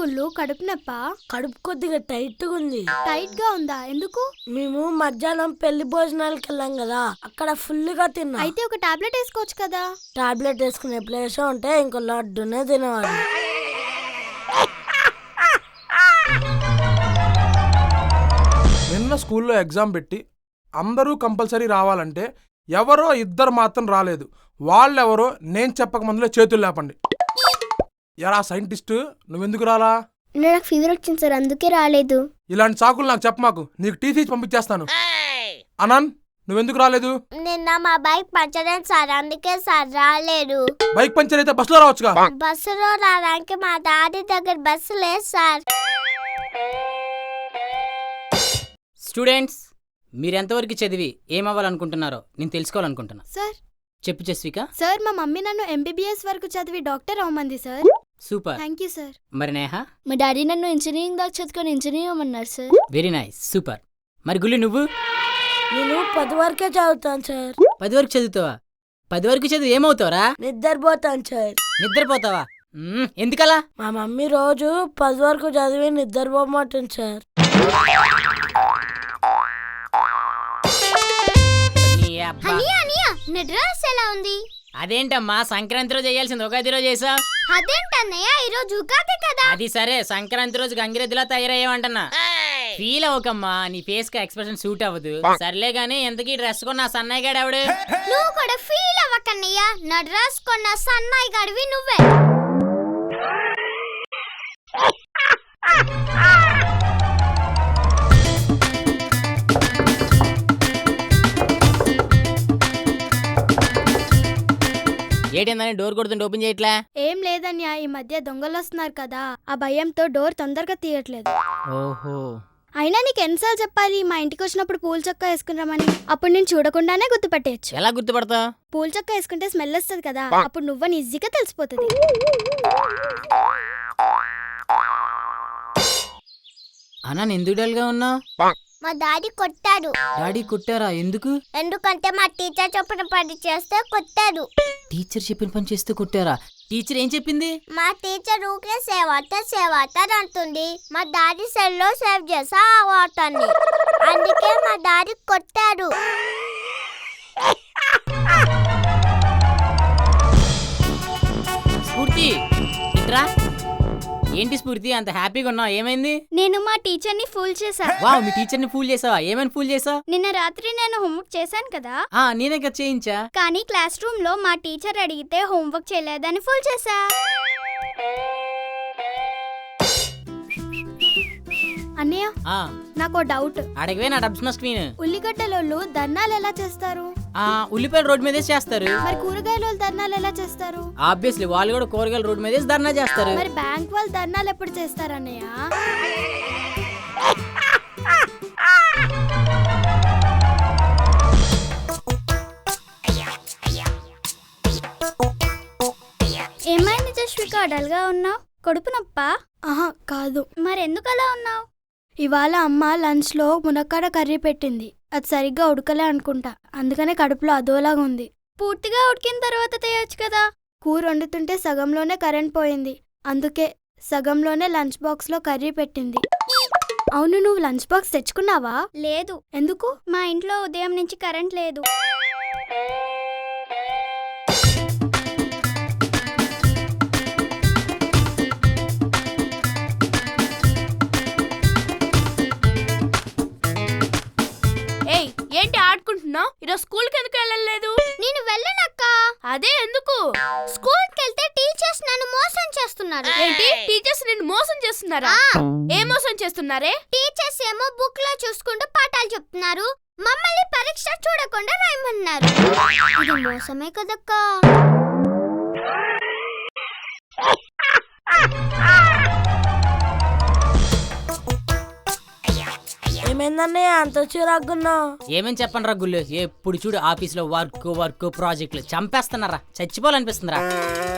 గుళ్ళు కడుపు నొప్ప? కడుపు కొద్దిగా టైట్ గా ఉంది. టైట్ గా ఉందా? ఎందుకు? మేము మధ్యాహ్నం పెళ్లి భోజనాలకు వెళ్ళాం కదా, అక్కడ ఫుల్ గా తిన్నా. అయితే ఒక టాబ్లెట్ వేసుకోవచ్చు కదా. టాబ్లెట్ వేసుకునే ప్లేస్ ఉంటే ఇంకో లడ్డునే తినేవాడు. నిన్న స్కూల్లో ఎగ్జామ్ పెట్టి అందరూ కంపల్సరీ రావాలంటే ఎవరో ఇద్దరు మాత్రం రాలేదు. వాళ్ళెవరో నేను చెప్పక ముందులో చేతులు లేపండి. ఎరా సైంటిస్ట్, నువ్వెందుకు రాలా? నాకు ఫీవర్ వచ్చింది సార్, అందుకే రాలేదు. ఇలాంటి చాకులు నాకు చెప్పమాకు, నీకు టీసీ పంపించేస్తాను. అనాన్, నువ్వెందుకు రాలేదు? నిన్న మా బైక్ పంచర్ అయింది సార్, అందుకే సార్ రాలేదు. బైక్ పంచర్ అయితే బస్సులో రావచ్చుగా. బస్సులో రావడానికి మా డాడీ దగ్గర బస్సు లేదు సార్. స్టూడెంట్స్, మీరెంతవరకు చదివి ఏమవ్వాలనుకుంటున్నారో నేను తెలుసుకోవాలనుకుంటున్నా. సార్ చెప్పు జస్విక. సార్ మా మమ్మీ నన్ను MBBS వరకు చదివి డాక్టర్ అవ్వమంది sir. Super. Thank you sir. మరి నేహా? మా డాడీ నన్ను ఇంజనీరింగ్ దాకా చదువుకొని ఇంజనీర్ అవ్వమన్నారు సార్. Very nice, super. మరి గుళ్ళు నువ్వు? నేను 10 వరకే చదువుతాను సార్. 10 వరకు చదువుతావా? 10 వరకు చదువు ఏమవుతావరా? నిద్రపోతాను సార్. నిద్రపోతావా? ఎందుకలా? మా మమ్మీ రోజు 10 వరకు చదివి నిద్రపోమంటుంది సార్. డ్రెస్ ఎలా ఉంది? అదేంటమ్మా, సంక్రాంతి రోజు చేయాల్సింది ఉగాది రోజు చేసా. అదేంటన్నయ్య, ఈ రోజు ఉగాది కదా. అది సరే, సంక్రాంతి రోజు గంగిరెద్దులా తయారయ్యావంటన్నా. ఫీల్ అవ్వకమ్మా, నీ ఫేస్ కి ఎక్స్ప్రెషన్ సూట్ అవ్వదు. సర్లే గానీ ఎంతకీ డ్రెస్ కొన్న సన్నాయి గాడు ఆవిడ? నువ్వు కూడా ఫీల్ అవ్వకన్నయ్య, నా డ్రెస్ కొన్న సన్నాయి గాడివి నువ్వే. ఏంటందని డోర్ కొడుతుంటే ఓపెన్ చేయట్లే? ఏం లేదన్యా, ఈ మధ్య దొంగలు వస్తున్నారు కదా, ఆ భయంతో డోర్ తొందరగా తీయట్లేదు. ఓహో. అయినా నీకు ఎన్నిసార్లు చెప్పాలి మా ఇంటికి వచ్చినప్పుడు పూల చొక్కా వేసుకున్నామని? అప్పుడు నేను చూడకుండానే గుర్తుపట్టేయచ్చు. ఎలా గుర్తుపడతావు? పూల చొక్కా వేసుకుంటే స్మెల్ వస్తుంది కదా, అప్పుడు నువ్వని ఈజీగా తెలిసిపోతుంది. అన్నా, ఎందుకు డల్ గా ఉన్నావు? మా డాడీ కొట్టాడు. డాడీ కొట్టారా? ఎందుకు? ఎందుకంటే మా టీచర్ చెప్పిన పని చేస్తే కొట్టాడు. టీచర్ చెప్పిన పని చేస్తే కొట్టారా? టీచర్ ఏం చెప్పింది? మా టీచర్ ఊకే సేవ్ అంటుంది. మా డాడీ సెల్లో సేవ్ చేసా ఆ వాటర్ని, అందుకే మా డాడీ కొట్టాడు. స్ఫూర్తి, ఇట్రా. ఏంటి స్ఫూర్తి, అంత హ్యాపీగా ఉన్నావు? ఏమైంది? నేను మా టీచర్ని ఫూల్ చేశా. వావ్, మీ టీచర్ ని ఫూల్ చేసావా? ఏమైనా ఫూల్ చేసావు? నిన్న రాత్రి నేను హోంవర్క్ చేశాను కదా, నేనే కదా చేయించా. కానీ క్లాస్ రూమ్ లో మా టీచర్ అడిగితే హోంవర్క్ చేయలేదని ఫుల్ చేశా. అన్నయ్య, నాకు డౌట్. అడగవే నా డబ్స్ స్క్రీన్. ఉల్లిగడ్డలోళ్ళు దర్నాలు ఎలా చేస్తారు? ఉల్లిపాయలు రోడ్ మీద చేస్తారు. మరి కూరగాయలు దర్నాలు ఎలా చేస్తారు? ఆబ్వియస్లీ వాళ్ళు కూడా కూరగాయలు రోడ్ మీద ధర్నా చేస్తారు. మరి బ్యాంక్ వాళ్ళు దర్నాలు ఎప్పుడు చేస్తారు అన్నయ్య? ఏమైంది జస్విక, డల్ గా ఉన్నావు? కడుపు నొప్ప? ఆహా కాదు. మరెందుకు అలా ఉన్నావు? ఇవాళ అమ్మ లంచ్ లో మునక్కాడ కర్రీ పెట్టింది, అది సరిగ్గా ఉడకలే అనుకుంటా, అందుకనే కడుపులో అదోలాగా ఉంది. పూర్తిగా ఉడికిన తర్వాత తేయొచ్చు కదా. కూర వండుతుంటే సగంలోనే కరెంట్ పోయింది, అందుకే సగంలోనే లంచ్ బాక్స్ లో కర్రీ పెట్టింది. అవును, నువ్వు లంచ్ బాక్స్ తెచ్చుకున్నావా? లేదు. ఎందుకు? మా ఇంట్లో ఉదయం నుంచి కరెంట్ లేదు. ఏంటి ఆడుకుంటున్నావు? ఈరోజు స్కూల్ కి ఎందుకు వెళ్ళలేదు? నేను వెళ్ళనక్క. అదే ఎందుకు? స్కూల్ కి వెళ్తే టీచర్స్ నన్ను మోసం చేస్తున్నారు. ఏంటి, టీచర్స్ నిన్ను మోసం చేస్తున్నారా? ఏ మోసం చేస్తున్నారే? టీచర్స్ ఏమో బుక్ లో చూసుకుంటూ పాఠాలు చెప్తున్నారు, మమ్మల్ని పరీక్ష చూడకుండా రాయమన్నారు. ఇది మోసమే కదక్కా. ఏమైందన్నయ్య అంత చిరాకున్నావు? ఏమని చెప్పండి రా గుళ్ళు, ఎప్పుడు చూడు ఆఫీస్ లో వర్క్ ప్రాజెక్టులు చంపేస్తున్నారా, చచ్చిపోవాలనిపిస్తుందిరా.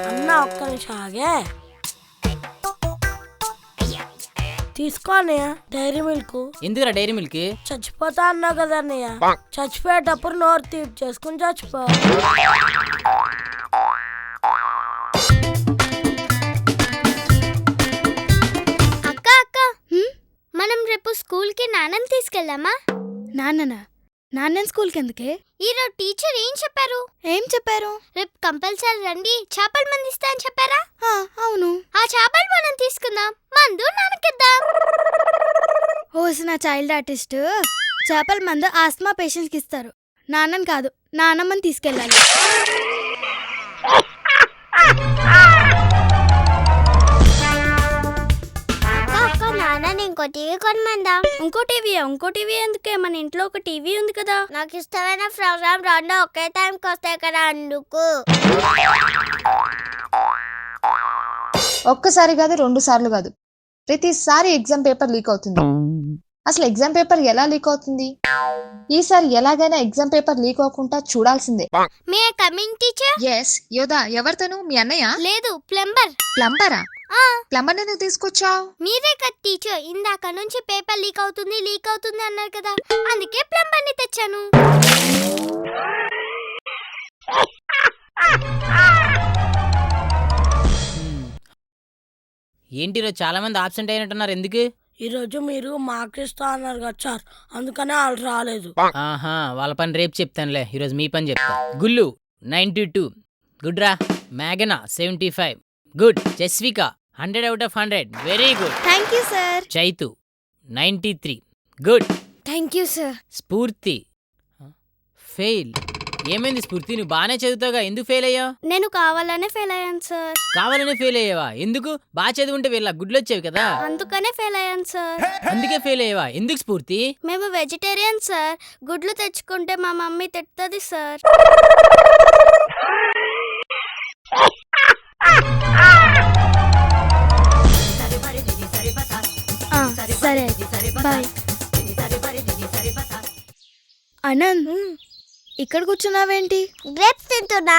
అన్న ఒక్క నిమిషం ఆగే. తీసుకో అన్నయ్య డైరీ మిల్క్. ఎందుకురా డైరీ మిల్క్? చచ్చిపోతా అన్నావు కదా అన్నయ్య, చచ్చిపోయేటప్పుడు నోరు తీపి చేసుకుని చచ్చిపో. వెళ్దామా? నాన్ననా? నాన్నని స్కూల్కి ఎందుకే? ఈరోజు టీచర్ ఏం చెప్పారు? ఏం చెప్పారు? రేపు కంపల్సరీ రండి, చేపల మంది ఇస్తా అని చెప్పారా? అవును. ఆ చేపలు మనం తీసుకుందాం, మందు నాన్నకిద్దాం. ఓసి నా చైల్డ్ ఆర్టిస్ట్, చేపల మందు ఆస్మా పేషెంట్స్కి ఇస్తారు, నాన్నని కాదు, నాన్నమ్మని తీసుకెళ్ళాలి. అక్క నాన్నని ఇంకో టీవీ కొనమందాం. ఇంకో టీవీ ఎందుకే? మన ఇంట్లో ఒక టీవీ ఉంది కదా. నాకు ఇష్టమైన ప్రోగ్రామ్ రెండు ఒకే టైంకి వస్తాయి కదా, అందుకు. ఒక్కసారి కాదు, 2 సార్లు కాదు, ప్రతిసారి ఎగ్జామ్ పేపర్ లీక్ అవుతుంది. అసలు ఎగ్జామ్ పేపర్ ఎలా లీక్ అవుతుంది? ఈసారి ఎలాగైనా ఎగ్జామ్ పేపర్ లీక్ అవ్వకుండా చూడాల్సిందే. May coming teacher? ఎస్ యోదా. ఎవరితోను? మీ అన్నయ్య? లేదు, ప్లంబర్. ప్లంబరా? ప్లంబర్ ఎందుకు తీసుకొచ్చావు? మీరే కదా టీచర్ ఇందాక నుంచి పేపర్ లీక్ అవుతుంది అన్నారు కదా, అందుకే ప్లంబర్ ని తెచ్చాను. ఏంటి ఈరోజు చాలా మంది ఆబ్సెంట్ అయినట్టున్నారు, ఎందుకు? ఈరోజు మీరు మార్క్స్ ఇస్తా అన్నారు కదా సార్, అందుకనే వాళ్ళు రాలేదు. ఆహా, వాళ్ళ పని రేపు చెప్తానులే, ఈరోజు మీ పని చెప్తా. గుల్లు 92, గుడ్ రా. మేఘనా 75, good. Jasvika 100/100, very good. Thank you sir. Chaitu 93, good. Thank you sir. స్ఫూర్తి ఫెయిల్. ఏమైంది స్ఫూర్తి, నువ్వు బాగానే చదువుతావుగా, ఎందుకు ఫెయిల్ అయ్యావు? నేను కావాలనే ఫెయిల్ అయ్యాను సార్. కావాలనే ఫెయిల్ అయ్యావా? ఎందుకు? బాగా చదువుంటే వీళ్ళ గుడ్లు వచ్చేవి కదా. అందుకనే ఫెయిల్ అయ్యాను సార్. అందుకే ఫెయిల్ అయ్యావా? ఎందుకు స్ఫూర్తి? మేము వెజిటేరియన్ సార్, గుడ్లు తెచ్చుకుంటే మా మమ్మీ తిడుతుంది సార్. సరే బాయ్. అనంత్, ఇక్కడ కూర్చున్నావేంటి? గ్రేప్స్ తింటున్నా.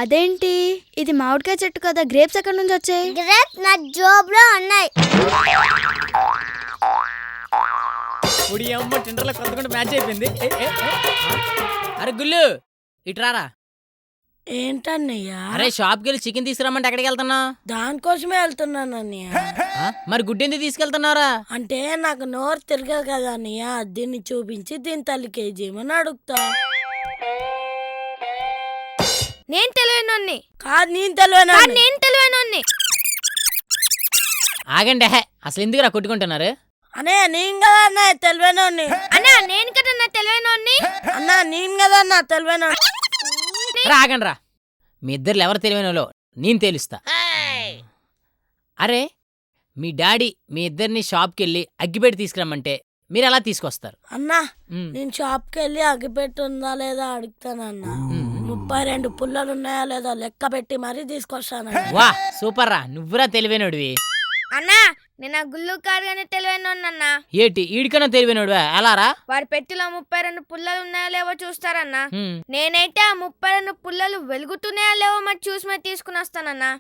అదేంటి, ఇది మామిడికాయ చెట్టు కదా, గ్రేప్స్ ఎక్కడి నుంచి వచ్చాయి? గ్రేప్స్ నా జోబ్ లో ఉన్నాయి. మ్యాచ్ అయిపోయింది. అరే గుల్లు ఇట్రారా. ఏంటన్నయ్యా? అరే షాప్కి వెళ్ళి చికెన్ తీసుకురామంటే ఎక్కడికి వెళ్తున్నా? దానికోసమే వెళ్తున్నాను అన్నయ్య. మరి గుడ్డు ఎందుకు తీసుకెళ్తున్నారా? అంటే నాకు నోరు తిరగదు కదా అన్నయ్య, దీన్ని చూపించి దీని తల్లి కేజీమని అడుగుతా. నేను తెలియనోన్ని కాదు, నేను తెలియను. నేను తెలియనోన్ని. ఆగండి, అసలు ఎందుకు రా కొట్టుకుంటున్నారు? అనే నేను కదా అన్న తెలివైనోని. అన్నా నేను కదా నా తెలియనోన్ని. అన్న నేను కదా అన్న తెలివైనోని. ఆగండి రా, మీ ఇద్దరు ఎవరు తెలివైనలో నేను తెలుస్తా. అరే మీ డాడీ మీ ఇద్దరిని షాప్కి వెళ్ళి అగ్గిపెట్టి తీసుకురమ్మంటే మీరు ఎలా తీసుకొస్తారు? అన్నా నేను షాప్కి వెళ్ళి అగ్గిపెట్టి ఉందా లేదా అడుగుతానన్న. 32 పుల్లలు ఉన్నాయా లేదా లెక్క పెట్టి మరీ తీసుకొస్తాను. వా సూపర్ రా, నువ్వురా తెలివైనడివి. అన్నా నేను ఆ గుళ్ళు కారుగానే తెలివైనోన్నన్నా. ఏటి ఈడికన్నా తెలివైనడువా? ఎలా రా? వాడి పెట్టిలో 32 పుల్లలు ఉన్నాయో లేవో చూస్తారన్నా. నేనైతే ఆ 32 పుల్లలు వెలుగుతున్నాయో లేవో మరి చూసి మరి తీసుకుని వస్తానన్నా.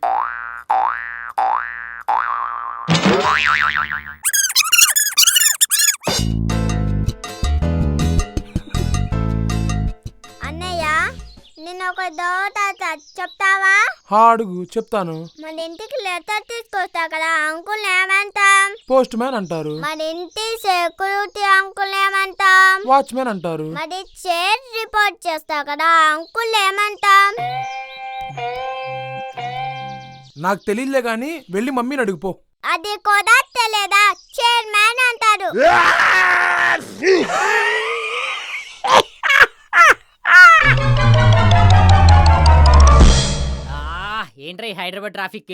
అన్నయ్య నేను ఒక డౌట్ చెప్తావా? అడుగు, చెప్తాను. మన ఇంటికి లెటర్ తీసుకొస్తా కదా, అంకుల్ ఏమంటాం? పోస్ట్ మ్యాన్ అంటారు. మన ఇంటి సెక్యూరిటీ అంకుల్ ఏమంటాం? వాచ్మెన్ అంటారు. మరి చైర్ రిపోర్ట్ చేస్తా కదా, అంకుల్ ఏమంటాం? నాకు తెలియలే గాని వెళ్ళి మమ్మీని అడుగుపో. అది కూడా తెలియదా? చైర్మన్ అంటారు. ఏంట్రా ఈ హైదరాబాద్ ట్రాఫిక్?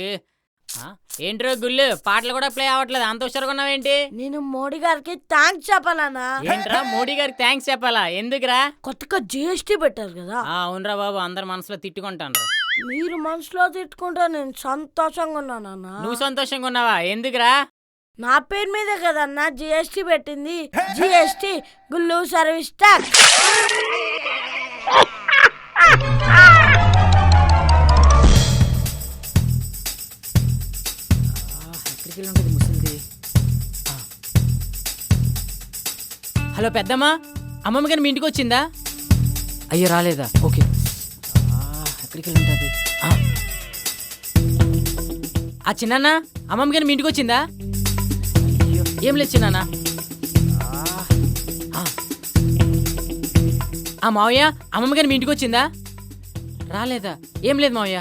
ఏంట్రో గుళ్ళు పాటలు కూడా ప్లే అవ్వట్లేదు, అంత హుషారుగా ఉన్నావేంటి? నేను మోడీ గారికి థ్యాంక్స్ చెప్పాలన్నా. ఏంట్రా మోడీ గారికి థ్యాంక్స్ చెప్పాలా? ఎందుకురా? కొత్తగా GST పెట్టారు కదా. అవునరా బాబు, అందరు మనసులో తిట్టుకుంటాను. మీరు మనసులో తిట్టుకుంటే నేను సంతోషంగా ఉన్నానన్నా. నువ్వు సంతోషంగా ఉన్నావా? ఎందుకురా? నా పేరు మీదే కదన్నా GST పెట్టింది. GST గుళ్ళు సర్వీస్ ట్యాక్స్. హలో పెద్దమ్మా, అమ్మమ్మ గారు మీ ఇంటికి వచ్చిందా? అయ్యో రాలేదా? ఓకే, ఎక్కడికి వెళ్ళి ఉంటుంది? ఆ చిన్న అమ్మమ్మ గారు మీ ఇంటికి వచ్చిందా? అయ్యో ఏం లేదు చిన్న. ఆ మావయ్య అమ్మమ్మ గారి మీ ఇంటికి వచ్చిందా? రాలేదా? ఏం లేదు మావయ్య.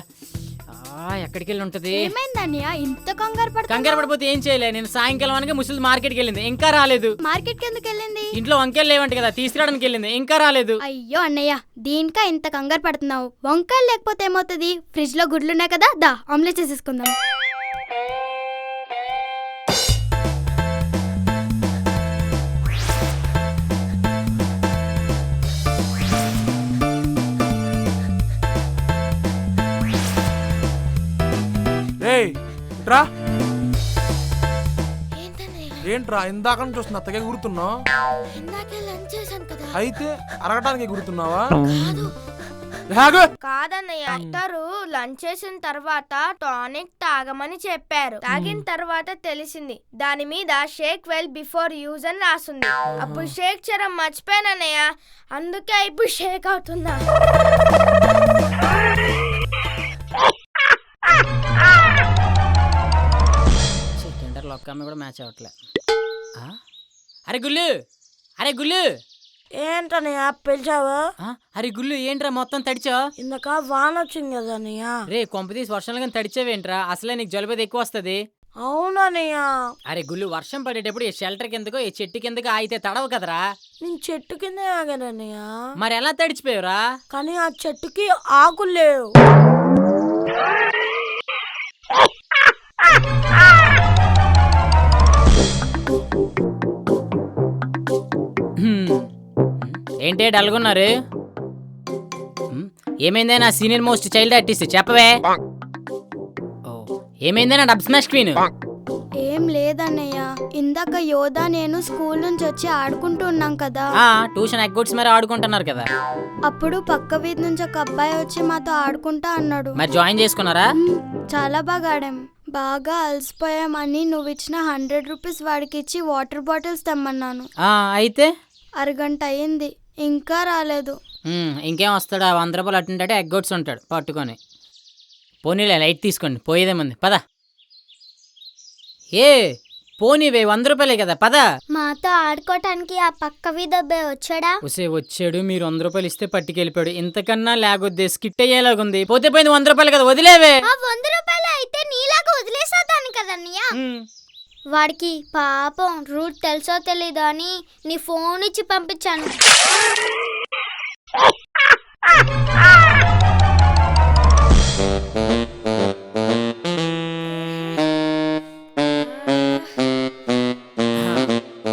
ఎక్కడికి వెళ్ళి ఉంటది? ఏమైందన్నయ్య ఇంత కంగారు కంగారు పడిపోతే ఏం చేయలే. నేను సాయంకాలం అనగా ముసలి మార్కెట్కి వెళ్ళింది, ఇంకా రాలేదు. మార్కెట్ కి ఎందుకు వెళ్ళింది? ఇంట్లో వంకాయలు లేవంట కదా, తీసుకురావడానికి వెళ్ళింది, ఇంకా రాలేదు. అయ్యో అన్నయ్య దీనికా ఇంత కంగారు పడుతున్నావు? వంకాయలు లేకపోతే ఏమవుతుంది? ఫ్రిడ్జ్ లో గుడ్లు ఉన్నాయి కదా, దా ఆమ్లెట్ చేసేసుకుందాం. ఏయ్ ఇట్రా. ఏంట్రా ఇందాక నుంచి చూస్తున్నా తెగ గుర్తున్నావు? ఇందాకే లంచ్ చేశాను కదా. అయితే అరగటానికి గుర్తున్నావా? కాదన్నయ్య, ఇద్దరు లంచ్ చేసిన తర్వాత టానిక్ తాగమని చెప్పారు. తాగిన తర్వాత తెలిసింది దాని మీద షేక్ వెల్ బిఫోర్ యూజ్ అని రాసింది. అప్పుడు షేక్ చేయడం మర్చిపోయానన్నయ్య, అందుకే ఇప్పుడు షేక్ అవుతున్నా. లొక్కమ్మ కూడా మ్యాచ్ అవ్వట్లే. అరే గుల్లు, అరే గుల్లు. ఏంటన్నయ్య పిలిచావు? అరే గుల్లు ఏంట్రా మొత్తం తడిచా? ఇందాక వాన వచ్చింది కదా అన్నయ్య. రే కొంపతీసి వర్షంలో కానీ తడిచావేంట్రా? అసలే నీకు జలుబు ఎక్కువ వస్తుంది. అవునన్నయ్య. అరే గుల్లు వర్షం పడేటప్పుడు ఈ షెల్టర్ కిందకో ఈ చెట్టు కిందకో అయితే తడవు కదరా. నేను చెట్టు కింద ఆగానన్నయ్య. మరి ఎలా తడిచిపోయావురా? కానీ ఆ చెట్టుకి ఆకులు లేవు. ఏంటే డల్గొన్నారు? ఏమైందే నా సీనియర్ మోస్ట్ చైల్డ్ ఆర్టిస్ట్, చెప్పవే. ఏమైందే నా డబ్ స్మాష్ క్వీన్? ఏం లేదన్నయ్య, ఇందాక యోధా నేను స్కూల్ నుంచి వచ్చి ఆడుకుంటూ ఉన్నాం కదా. ట్యూషన్ ఎగ్గొట్స్ మరి ఆడుకుంటున్నారు కదా. అప్పుడు పక్క వీధి నుంచి ఒక అబ్బాయి వచ్చి మాతో ఆడుకుంటా అన్నాడు. మరి జాయిన్ చేసుకున్నారా? చాలా బాగా ఆడాం. బాగా అలసిపోయామని నువ్వు ఇచ్చిన 100 రూపీస్ వాడికి ఇచ్చి వాటర్ బాటిల్స్ తెమ్మన్నాను. అయితే అరగంట అయింది, ఇంకా రాలేదు. ఇంకేం వస్తాడు? 100 రూపాయలు అటుంటే ఎగ్గొట్స్ ఉంటాడు పట్టుకొని. పోనీలే లైట్ తీసుకోండి, పోయేదేముంది, పద. ఏ పోనీవే, 100 రూపాయలే కదా, పద. మాతో ఆడుకోవటానికి ఆ పక్క వీధబ్బాయి వచ్చాడా? వచ్చాడు, మీరు 100 రూపాయలు ఇస్తే పట్టుకెళ్ళిపోయాడు. ఇంతకన్నా లేకొద్దే, స్కిట్ అయ్యేలాగుంది. పోతే పోయింది, 100 రూపాయలు కదా, వదిలేవే. 100 రూపాయలు అయితే నీలాగా వదిలేసేదాన్ని కదన్నయ్య. వాడికి పాపం రూట్ తెలుసో తెలీదో అని నీ ఫోన్ ఇచ్చి పంపించాను.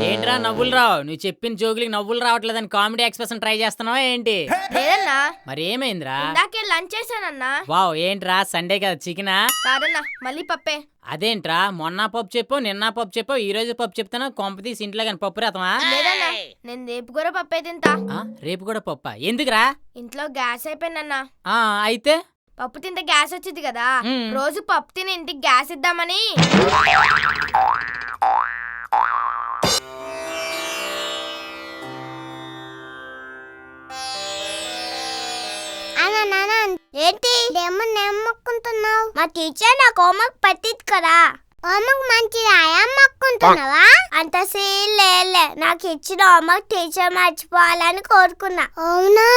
ఏంట్రా నవ్వులు రావు? నువ్వు చెప్పిన జోకులకి నవ్వులు రావట్లేదని కామెడీ ఎక్స్ప్రెషన్ ట్రై చేస్తున్నావా ఏంటి? లేదన్నా. మరి ఏమైందిరా? ఇందాకే లంచ్ చేశానన్నా. వావ్, ఏంట్రా సండే కదా చికెనా? కాదన్నా, మళ్ళీ పప్పే. అదేంట్రా మొన్న పప్పు చెప్పు, నిన్న పప్పు చెప్పు, ఈ రోజు పప్పు చెప్తాను. కొంపతీసి ఇంట్లో కానీ పప్పు రాతమా? లేదన్నా, నేను రేపు కూడా పప్పే తింటా. రేపు కూడా పప్పా? ఎందుకురా? ఇంట్లో గ్యాస్ అయిపోయిందన్నా. అయితే పప్పు తింటే గ్యాస్ వచ్చింది కదా, రోజు పప్పు తిని ఇంటికి గ్యాస్ ఇద్దామని. ఏంటి నమ్మకుంటున్నావు? మా టీచర్ నాకు హోంవర్క్ పట్టింది కదా. హోంవర్క్ మంచిగా అమ్మక్కుంటున్నావా? అంత సీన్ లేలే, నాకు ఇచ్చిన హోంవర్క్ టీచర్ మర్చిపోవాలని కోరుకున్నా. అవునా?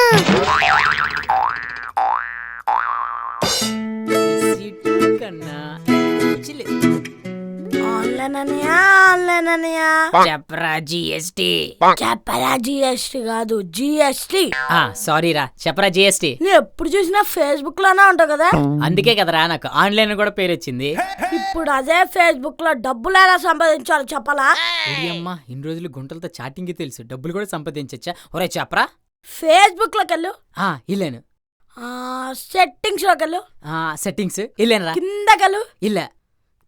చెప్పరా జిఎస్టీ? చెప్పరా జిఎస్టీ కాదు, జిఎస్టీ. సారీరా, చెప్పరా జిఎస్టీ. నువ్వు ఎప్పుడు చూసినా ఫేస్బుక్ లోనే ఉంటావు కదా. అందుకే కదరా నాకు ఆన్లైన్ కూడా పేరు వచ్చింది. ఇప్పుడు అదే ఫేస్బుక్ లో డబ్బులు ఎలా సంపాదించాలో చెప్పాలా? అమ్మా, ఇన్ని రోజులు గుంటలతో చాటింగ్ తెలుసు, డబ్బులు కూడా సంపాదించచ్చా? ఒరే చెప్పరా. ఫేస్బుక్ లోకి వెళ్ళు. ఇల్లేను. సెట్టింగ్స్ లోకి వెళ్ళు. సెట్టింగ్స్ ఇల్లేనరా. కిందకెళ్ళు. ఇల్ల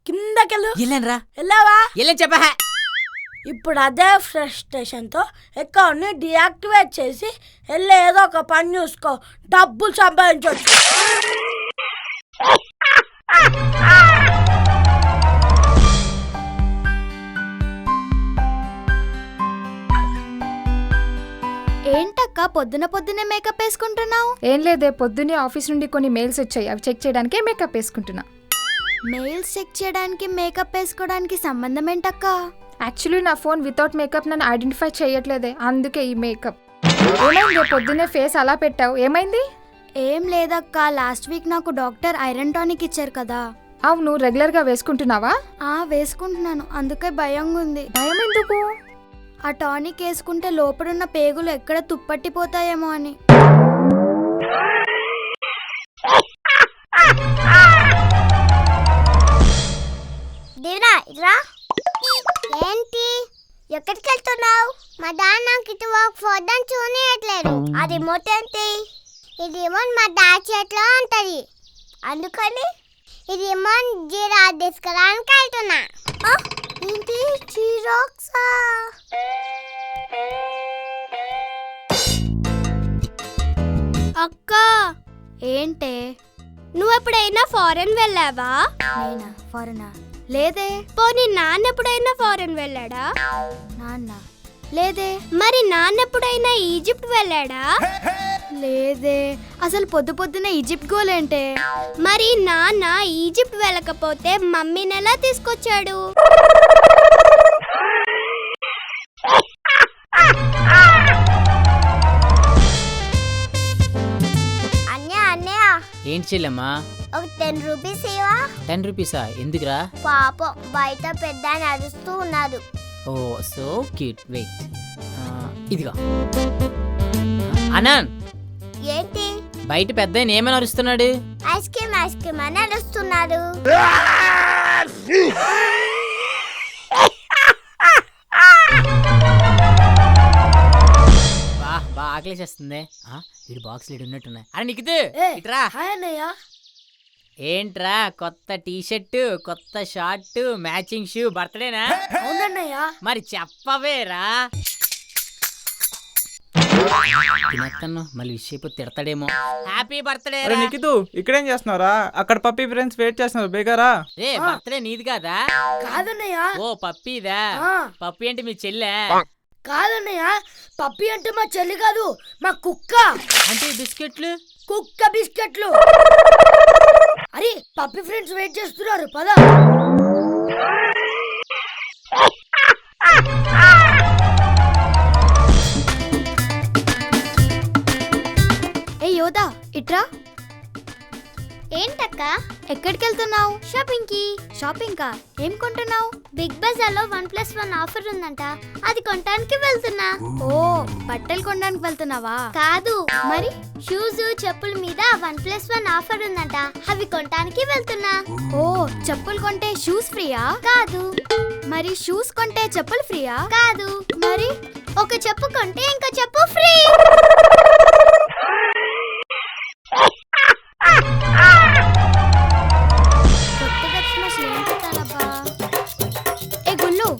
కిందకెళ్ళు. ఇల్లేనరా. వెళ్ళావా? ఇల్లేని చెప్పా. ఇప్పుడు అదే ఫ్రస్ట్రేషన్ తో అకౌంట్ ని డియాక్టివేట్ చేసి వెళ్ళి ఏదో ఒక పని చూసుకో, డబ్బులు సంపాదించవచ్చు. ఏంటక్క పొద్దున్నే మేకప్ వేసుకుంటున్నావు? ఏం లేదే, పొద్దున్నే ఆఫీస్ నుండి కొన్ని మెయిల్స్ వచ్చాయి, అవి చెక్ చేయడానికే మేకప్ వేసుకుంటున్నా. మెయిల్స్ చెక్ చేయడానికి మేకప్ వేసుకోవడానికి సంబంధం ఏంటక్క? యాక్చువల్లీ నా ఫోన్ వితౌట్ మేకప్ నన్ను ఐడెంటిఫై చేయట్లేదే, అందుకే ఈ మేకప్. ఏమైంది రేపు పొద్దున్నే ఫేస్ అలా పెట్టావు, ఏమైంది? ఏం లేదక్క, లాస్ట్ వీక్ నాకు డాక్టర్ ఐరన్ టానిక్ ఇచ్చారు కదా. అవును, రెగ్యులర్గా వేసుకుంటున్నావా? వేసుకుంటున్నాను, అందుకే భయంగా ఉంది. భయం ఎందుకు? ఆ టానిక్ వేసుకుంటే లోపడున్న పేగులు ఎక్కడ తుప్పట్టిపోతాయేమో అని. దివ్రా ఇట్రా. ఏంటి ఎక్కడికి వెళ్తున్నావు? మా డాడ్ నాకు ఇటు ఫోన్ చూనియట్లేదు. ఆ రిమోట్ ఏంటి? ఈ రిమోట్ మా డాడ్ చేతిలో ఉంటది, అందుకని ఈ రిమోట్ జీరా తీసుకురానికి వెళ్తున్నా. ఏంటి జీరాక్సా? అక్క ఏంటే, నువ్వు ఎప్పుడైనా ఫారెన్ వెళ్ళావా? నేనా ఫారెనా? లేదే. పోనీ నాన్న ఎప్పుడైనా ఫారెన్ వెళ్ళాడా? నాన్న లేదే. మరి నాన్న ఎప్పుడైనా ఈజిప్ట్ వెళ్ళాడా? లేదే. అసలు పొద్దు పొద్దున ఈజిప్ట్ గోలేంటే? మరి నాన్న ఈజిప్ట్ వెళ్ళకపోతే మమ్మీని ఎలా తీసుకొచ్చాడు? ఏంటి చెల్లెమ్మా? ఒక 10 రూపీస్ ఇవా? 10 రూపీసా? ఎందుకురా? పాపం బయట పెద్ద నడుస్తూ ఉన్నారు. ఓ సో క్యూట్. వెయిట్, ఇదిగా. అనంత్, ఏంటి? బయట పెద్ద ఏమని అరుస్తున్నాడు? ఐస్ క్రీమ్ అని నడుస్తున్నారు. బా ఆకలేసేస్తుంది. వీడు బాక్స్ లీడ్ ఉన్నట్టున్నాయి. అరే నికితు, ఇట్రా. హాయ్ అన్నయ్య. ఏంట్రా కొత్త టీ షర్టు, కొత్త షార్ట్, మ్యాచింగ్ షూ, బర్త్డేనా? అవునన్నయ్య. మరి చెప్పవేరా. తినేస్తాను, మళ్ళీ విష్ అయిపోతే తిడతాడేమో. Happy birthday. అరే నికితు, ఇక్కడేం చేస్తున్నారా? అక్కడ పప్పీ ఫ్రెండ్స్ వెయిట్ చేస్తున్నారు, బేగారా. రే బర్త్డే నీది కాదా? కాదన్నయ్య. ఓ పప్పీదా? పప్పీ అంటే మీ చెల్లె? కాదన్నయ్య, పప్పి అంటే మా చెల్లి కాదు, మా కుక్క. అంటే బిస్కెట్లు? కుక్క బిస్కెట్లు. అరే పప్పి ఫ్రెండ్స్ వెయిట్ చేస్తున్నారు, పద. ఏ యోదా ఇట్రా. ఏంటక్క? ఎక్కడికి వెళ్తున్నావు? షాపింగ్ కి. షాపింగ్ కా? ఏం కొంటున్నావు? బిగ్ బజార్ లో 1+1 ఆఫర్ ఉందంట, అది కొనడానికి వెళ్తున్నా. ఓ బట్టలు కొనడానికి వెళ్తున్నావా? కాదు, మరి షూస్ చెప్పుల మీద 1+1 ఆఫర్ ఉందంట, అవి కొనడానికి వెళ్తున్నా. ఓ చెప్పులు కొంటే షూస్ ఫ్రీయా? కాదు. మరి షూస్ కొంటే చెప్పులు ఫ్రీయా? కాదు. మరి ఒక చెప్పు కొంటే ఇంకో చెప్పు ఫ్రీ. కొత్తగా వచ్చిన ఏం పెట్టాలబ్బా? ఏ గుల్లు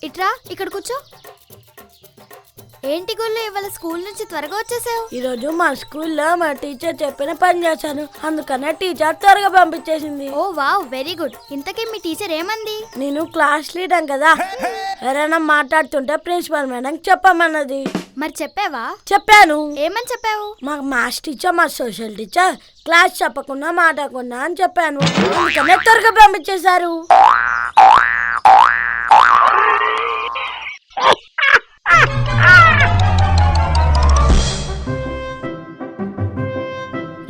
ఇట్రా, ఇక్కడ కూర్చో. ఏంటి గుల్లు, ఇవాళ స్కూల్ నుంచి త్వరగా వచ్చేసావు? ఈరోజు మా స్కూల్లో మా టీచర్ చెప్పిన పని చేశాను, అందుకనే టీచర్ త్వరగా పంపించేసింది. ఓ వావ్, వెరీ గుడ్. ఇంతకీ మీ టీచర్ ఏమంది? నేను క్లాస్ లీడర్ కదా, ఎవరైనా మాట్లాడుతుంటే ప్రిన్సిపల్ మేడం చెప్పమన్నది. మరి చెప్పావా? చెప్పాను. ఏమని చెప్పావు? మా మ్యాథ్స్ టీచర్, మా సోషల్ టీచర్ క్లాస్ చెప్పకుండా మాట్లాడకుండా అని చెప్పాను, అందుకనే త్వరగా పంపించేశారు.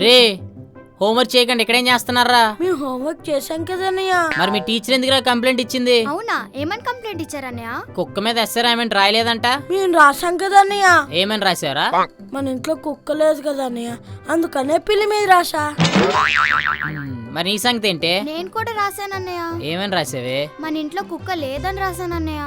రే హోంవర్క్ చేయకండి, ఇక్కడేం చేస్తున్నారా? మేము హోంవర్క్ చేశాం కదన్నయ్య. మరి మీ టీచర్ ఎందుకు కంప్లైంట్ ఇచ్చింది? అవునా, ఏమని కంప్లైంట్ ఇచ్చారన్నయ్య? కుక్క మీద ఎస్ఆర్ ఏమని రాయలేదంట? మేము రాసాం కదన్నయ్య. ఏమని రాశారా? మన ఇంట్లో కుక్క లేదు కదన్నయ్య, అందుకనే పిల్లి మీద రాసా. మరి నీ సంగతి ఏంటే? నేను కూడా రాశానన్నయ్య. ఏమని రాసావే? మన ఇంట్లో కుక్క లేదని రాశానన్నయ్య.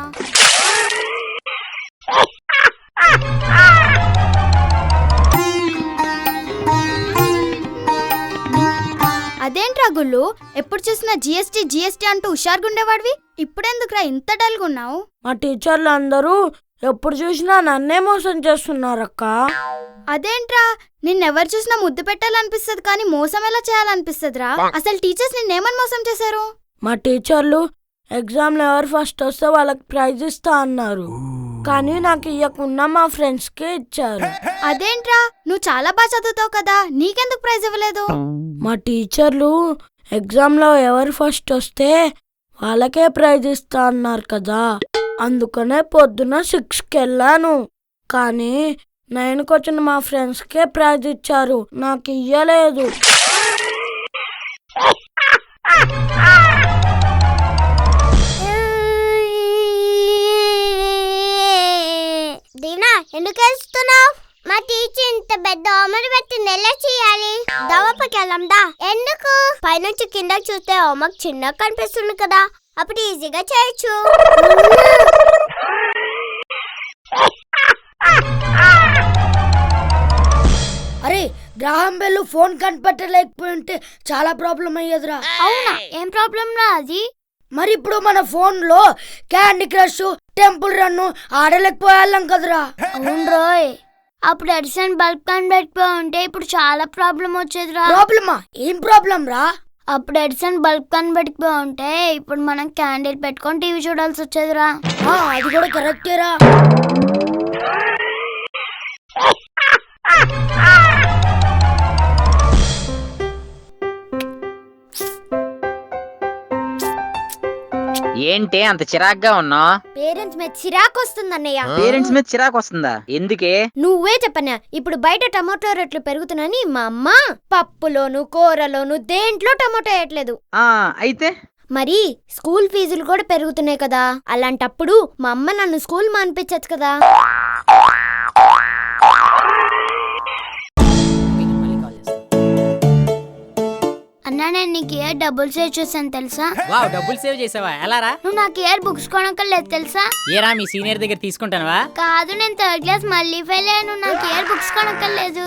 అదేంట్రా గుల్లు, ఎప్పుడు చూసినా జిఎస్టీ జిఎస్టీ అంటూ హుషారుగుండేవాడివి, ఇప్పుడెందుకురా ఇంత డల్గున్నావు? మా టీచర్లు అందరూ ఎప్పుడు చూసినా నన్నే మోసం చేస్తున్నారక్క. అదేంట్రా, నిన్నెవరు చూసినా ముద్దు పెట్టాలనిపిస్తుంది కానీ మోసం ఎలా చేయాలనిపిస్తుందిరా? అసలు టీచర్స్ నిన్నేమని మోసం చేశారు? మా టీచర్లు ఎగ్జామ్లో ఎవరు ఫస్ట్ వస్తే వాళ్ళకి ప్రైజ్ ఇస్తా అన్నారు, కానీ నాకు ఇవ్వకుండా మా ఫ్రెండ్స్ కే ఇచ్చారు. అదేంట్రా, నువ్వు చాలా బాగా చదువుతావు కదా, నీకెందుకు ప్రైజ్ ఇవ్వలేదు? మా టీచర్లు ఎగ్జామ్లో ఎవరు ఫస్ట్ వస్తే వాళ్ళకే ప్రైజ్ ఇస్తా అన్నారు కదా, అందుకనే పొద్దున 6కి వెళ్ళాను, కానీ 9కి వచ్చిన మా ఫ్రెండ్స్కే ప్రైజ్ ఇచ్చారు, నాకు ఇయ్యలేదు. దీనా ఎందుకు వేస్తున్నావు? మా టీచర్ ఇంత పెద్ద హోంవర్క్ పెట్టింది, ఎలా చేయాలి? దవపకి వెళ్దాందా? ఎందుకు? పైనుంచి కింద చూస్తే హోంవర్క్ చిన్నగా కనిపిస్తుంది కదా, అప్పుడు ఈజీగా చేయొచ్చు. అరే గ్రాహం బెల్ ఫోన్ కనిపెట్టలేకపోయింటే చాలా ప్రాబ్లం అయ్యేదిరా. అవునా, ఏం ప్రాబ్లం రా అది? మరి ఇప్పుడు మన ఫోన్ లో క్యాండీ క్రష్, టెంపుల్ రన్ ఆడలేకపోయాం కదరా. అవును రోయ్, అప్పుడు ఎడిసన్ బల్బ్ కనిపెట్టుకో ఉంటే ఇప్పుడు చాలా ప్రాబ్లం వచ్చేదిరా. ప్రాబ్లమా? ఏం ప్రాబ్లం రా? అప్పుడు ఎడిసన్ బల్బ్ కనిపెట్టుకో ఉంటే ఇప్పుడు మనం క్యాండిల్ పెట్టుకొని టీవీ చూడాల్సి వచ్చేదిరా. అది కూడా కరెక్టేరా. ఏంటి అంత చిరాగ్గా ఉన్నా? పేరెంట్స్ మీద చిరాకు వస్తుందన్నయ్య. పేరెంట్స్ మీద చిరాకు వస్తుందా? ఎందుకే? నువ్వే చెప్పనా, ఇప్పుడు బయట టమాటో రేట్లు పెరుగుతున్నాయని మా అమ్మ పప్పులోను కూరలోను దేంట్లో టమాటో వేయట్లేదు. అయితే మరి స్కూల్ ఫీజులు కూడా పెరుగుతున్నాయి కదా, అలాంటప్పుడు మా అమ్మ నన్ను స్కూల్ మానిపించచ్చు కదా. అన్నా నేను నీకు ఇయర్ డబ్బులు సేవ్ చేశాను తెలుసా? వావ్, డబ్బులు సేవ్ చేసావా? ఎలా రా? నువ్వు నాకు ఇయర్ బుక్స్ కొనక్కర్లేదు తెలుసా? ఏరా మీ సీనియర్ దగ్గర తీసుకుంటానవా? కాదు, నేను 3rd క్లాస్ మళ్ళీ ఫెయిల్ అయ్యాను, నాకు ఇయర్ బుక్స్ కొనక్కర్లేదు.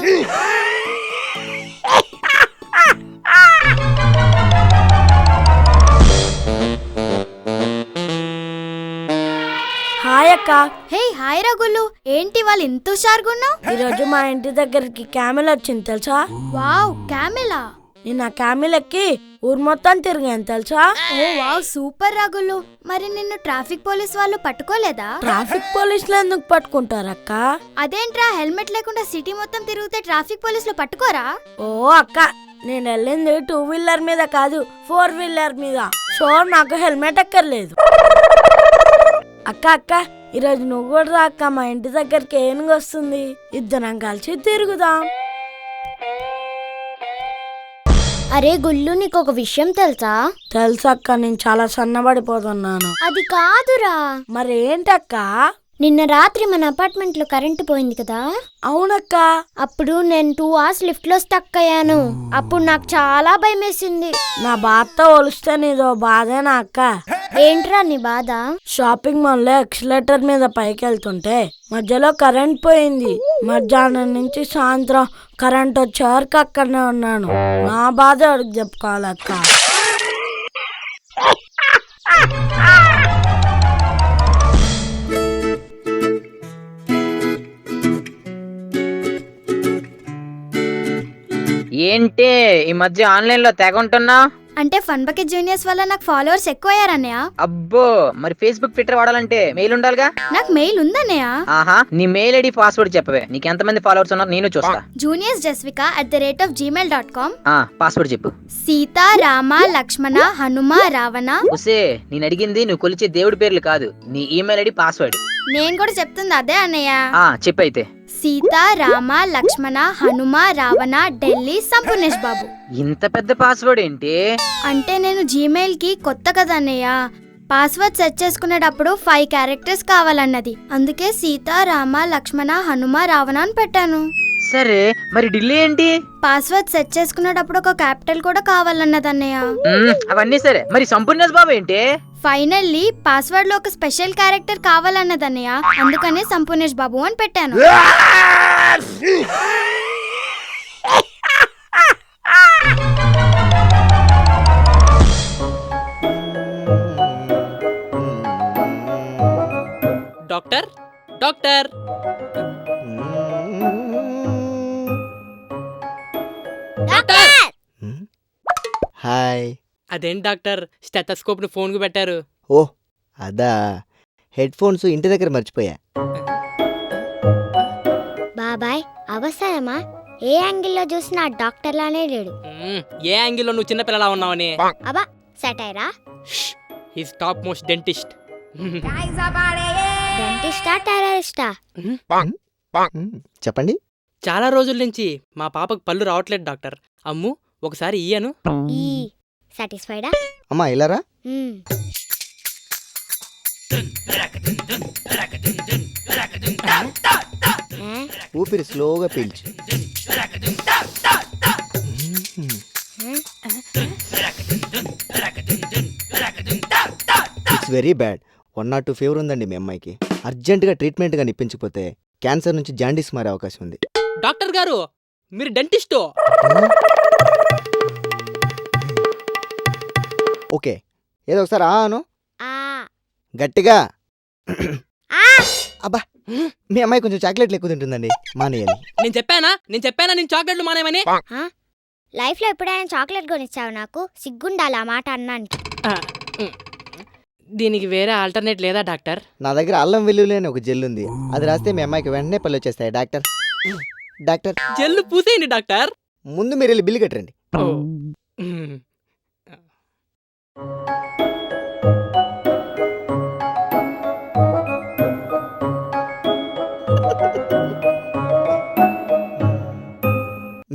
హాయ్ అక్క. హే హాయ్ రఘులు, ఏంటి వాళ్ళు ఇంత హుషారుగా ఉన్నావు? ఈరోజు మా ఇంటి దగ్గరికి క్యామెల్ వచ్చింది తెలుసా? వావ్, క్యామెలా? నేను ఆ క్యామెల్ ఎక్కి ఊరు మొత్తం తిరిగాను తెలుసా? ఓ వావ్, సూపర్ రఘులు. మరి నిన్ను ట్రాఫిక్ పోలీస్ వాళ్ళు పట్టుకోలేదా? ట్రాఫిక్ పోలీసులు ఎందుకు పట్టుకుంటారక్క? అదేంట్రా, హెల్మెట్ లేకుండా సిటీ మొత్తం తిరిగితే ట్రాఫిక్ పోలీసులు పట్టుకోరా? ఓ అక్క, నేను వెళ్ళింది 2 వీలర్ మీద కాదు, 4 వీలర్ మీద. సో నాకు హెల్మెట్ ఎక్కర్లేదు. అక్క అక్క, ఈరోజు నువ్వు కూడా రా అక్క, మా ఇంటి దగ్గరికి ఏనుగు వస్తుంది, ఇద్దరం కలిసి తిరుగుదాం. అరే గుల్లు, నీకు ఒక విషయం తెలుసా? తెలుసక్క, నేను చాలా సన్నబడిపోతున్నాను. అది కాదురా. మరి ఏంటక్క? నిన్న రాత్రి మన అపార్ట్మెంట్ లో కరెంటు పోయింది కదా. అవునక్క. అప్పుడు నేను 2 hours లిఫ్ట్ లో స్టక్ అయ్యాను. అప్పుడు నాకు చాలా భయం వేసింది. నా బాధతో పోలిస్తే నీదో బాధేనా అక్క? ఏంట్రా నీ బాధ? షాపింగ్ మాల్ లో ఎక్సిలేటర్ మీద పైకి వెళ్తుంటే మధ్యలో కరెంట్ పోయింది. మధ్యాహ్నం నుంచి సాయంత్రం కరెంట్ వచ్చే వరకు అక్కడనే ఉన్నాను. నా బాధ ఎవరికి చెప్పుకోవాలక్క? ఏంటి ఈ మధ్య ఆన్లైన్ లో తెగ ఉంటున్నా? అంటే ఫన్ బకెట్ జూనియర్స్ వల్ల నాకు ఫాలోవర్స్ ఎక్కువ అయ్యారన్నయ్య. అబ్బో, మరి ఫేస్బుక్ ట్విట్టర్ వాడాలంటే మెయిల్ ఉండాలిగా? నాకు మెయిల్ ఉందన్నయ్య. ఆహా, నీ మెయిల్ ఐడి పాస్వర్డ్ చెప్పవే, నీకు ఎంతమంది ఫాలోవర్స్ ఉన్నారు నేను చూస్తా. juniorjasvika@gmail.com. పాస్వర్డ్ చెప్పు. సీతా రామ లక్ష్మణ హనుమ రావణ. ఉసే, నేను అడిగింది నువ్వు కొలిచే దేవుడి పేర్లు కాదు, నీ ఈమెయిల్ ఐడి పాస్వర్డ్. నేను కూడా చెప్తుంది అదే అన్నయ్య. చెప్పైతే. సీతా రామ లక్ష్మణ హనుమ రావణ ఢిల్లీ సంపూర్ణేష్ బాబు. ఇంత పెద్ద పాస్వర్డ్ ఏంటి? అంటే నేను జీమెయిల్ కి కొత్త కదా అన్నయ్య, పాస్వర్డ్ సెట్ చేసుకునేటప్పుడు 5 క్యారెక్టర్స్ కావాలన్నది, అందుకే సీతా రామ లక్ష్మణ హనుమ రావణ అని పెట్టాను. సరే, మరి ఢిల్లీ ఏంటి? పాస్వర్డ్ సెట్ చేసుకునేటప్పుడు ఒక క్యాపిటల్ కూడా కావాలన్నది అన్నయ్య. అవన్నీ సరే, మరి సంపూర్ణేష్ బాబు ఏంటి? ఫైనల్లీ పాస్వర్డ్ లో ఒక స్పెషల్ క్యారెక్టర్ కావాలన్నది అన్నయ్య, అందుకనే సంపూర్ణేష్ బాబు అని పెట్టాను. Doctor doctor hi. అదేంటి డాక్టర్, స్టెథోస్కోప్ ను ఫోన్ కు పెట్టారు? ఓ అదా, హెడ్ ఫోన్స్ ఇంటి దగ్గర మర్చిపోయా. బాబాయ్ అవసరమా? ఏ యాంగిల్లో చూసినా డాక్టర్ లానే లేడు. ఏ యాంగిల్లో నువ్వు చిన్నపిల్లలా ఉన్నావని? అబ్బా సెటైరా. His topmost dentist. డెంటిస్టా టెర్రరిస్టా? చెప్పండి. చాలా రోజుల నుంచి మా పాపకు పళ్ళు రావట్లేదు డాక్టర్. అమ్ము ఒకసారి ఇయ్యను. ఈ సాటిస్ఫైడా? అమ్మా ఇలారా. ఊపిరి స్లోగా పీల్చు. It's very bad. 1 or 2 fever ఉందండి మీ అమ్మాయికి. అర్జెంటుగా ట్రీట్మెంట్ గా ఇప్పించకపోతే క్యాన్సర్ నుంచి జాండీస్ మారే అవకాశం ఉంది. డాక్టర్ గారు మీరు డెంటిస్టు. ఓకే, ఏదో ఒకసారి అను ఆ గట్టిగా. ఆ అబ్బా, మీ అమ్మాయి కొంచెం చాక్లెట్లు ఎక్కువ తింటుందండి, మానేయాలి. నేను చెప్పానా నేను చాక్లెట్లు మానేమని. లైఫ్ లో ఎప్పుడైనా చాక్లెట్ కొనిచ్చావు? నాకు సిగ్గుండాలి ఆ మాట అన్నానికి. దీనికి వేరే ఆల్టర్నేట్ లేదా డాక్టర్? నా దగ్గర అల్లం వెల్లుల్లి అని ఒక జెల్ ఉంది, అది రాస్తే మీ అమ్మాయికి వెంటనే పళ్ళు వచ్చేస్తాయి. డాక్టర్ డాక్టర్ జెల్లు పూసేయండి డాక్టర్. ముందు మీరు వెళ్ళి బిల్లు కట్టండి.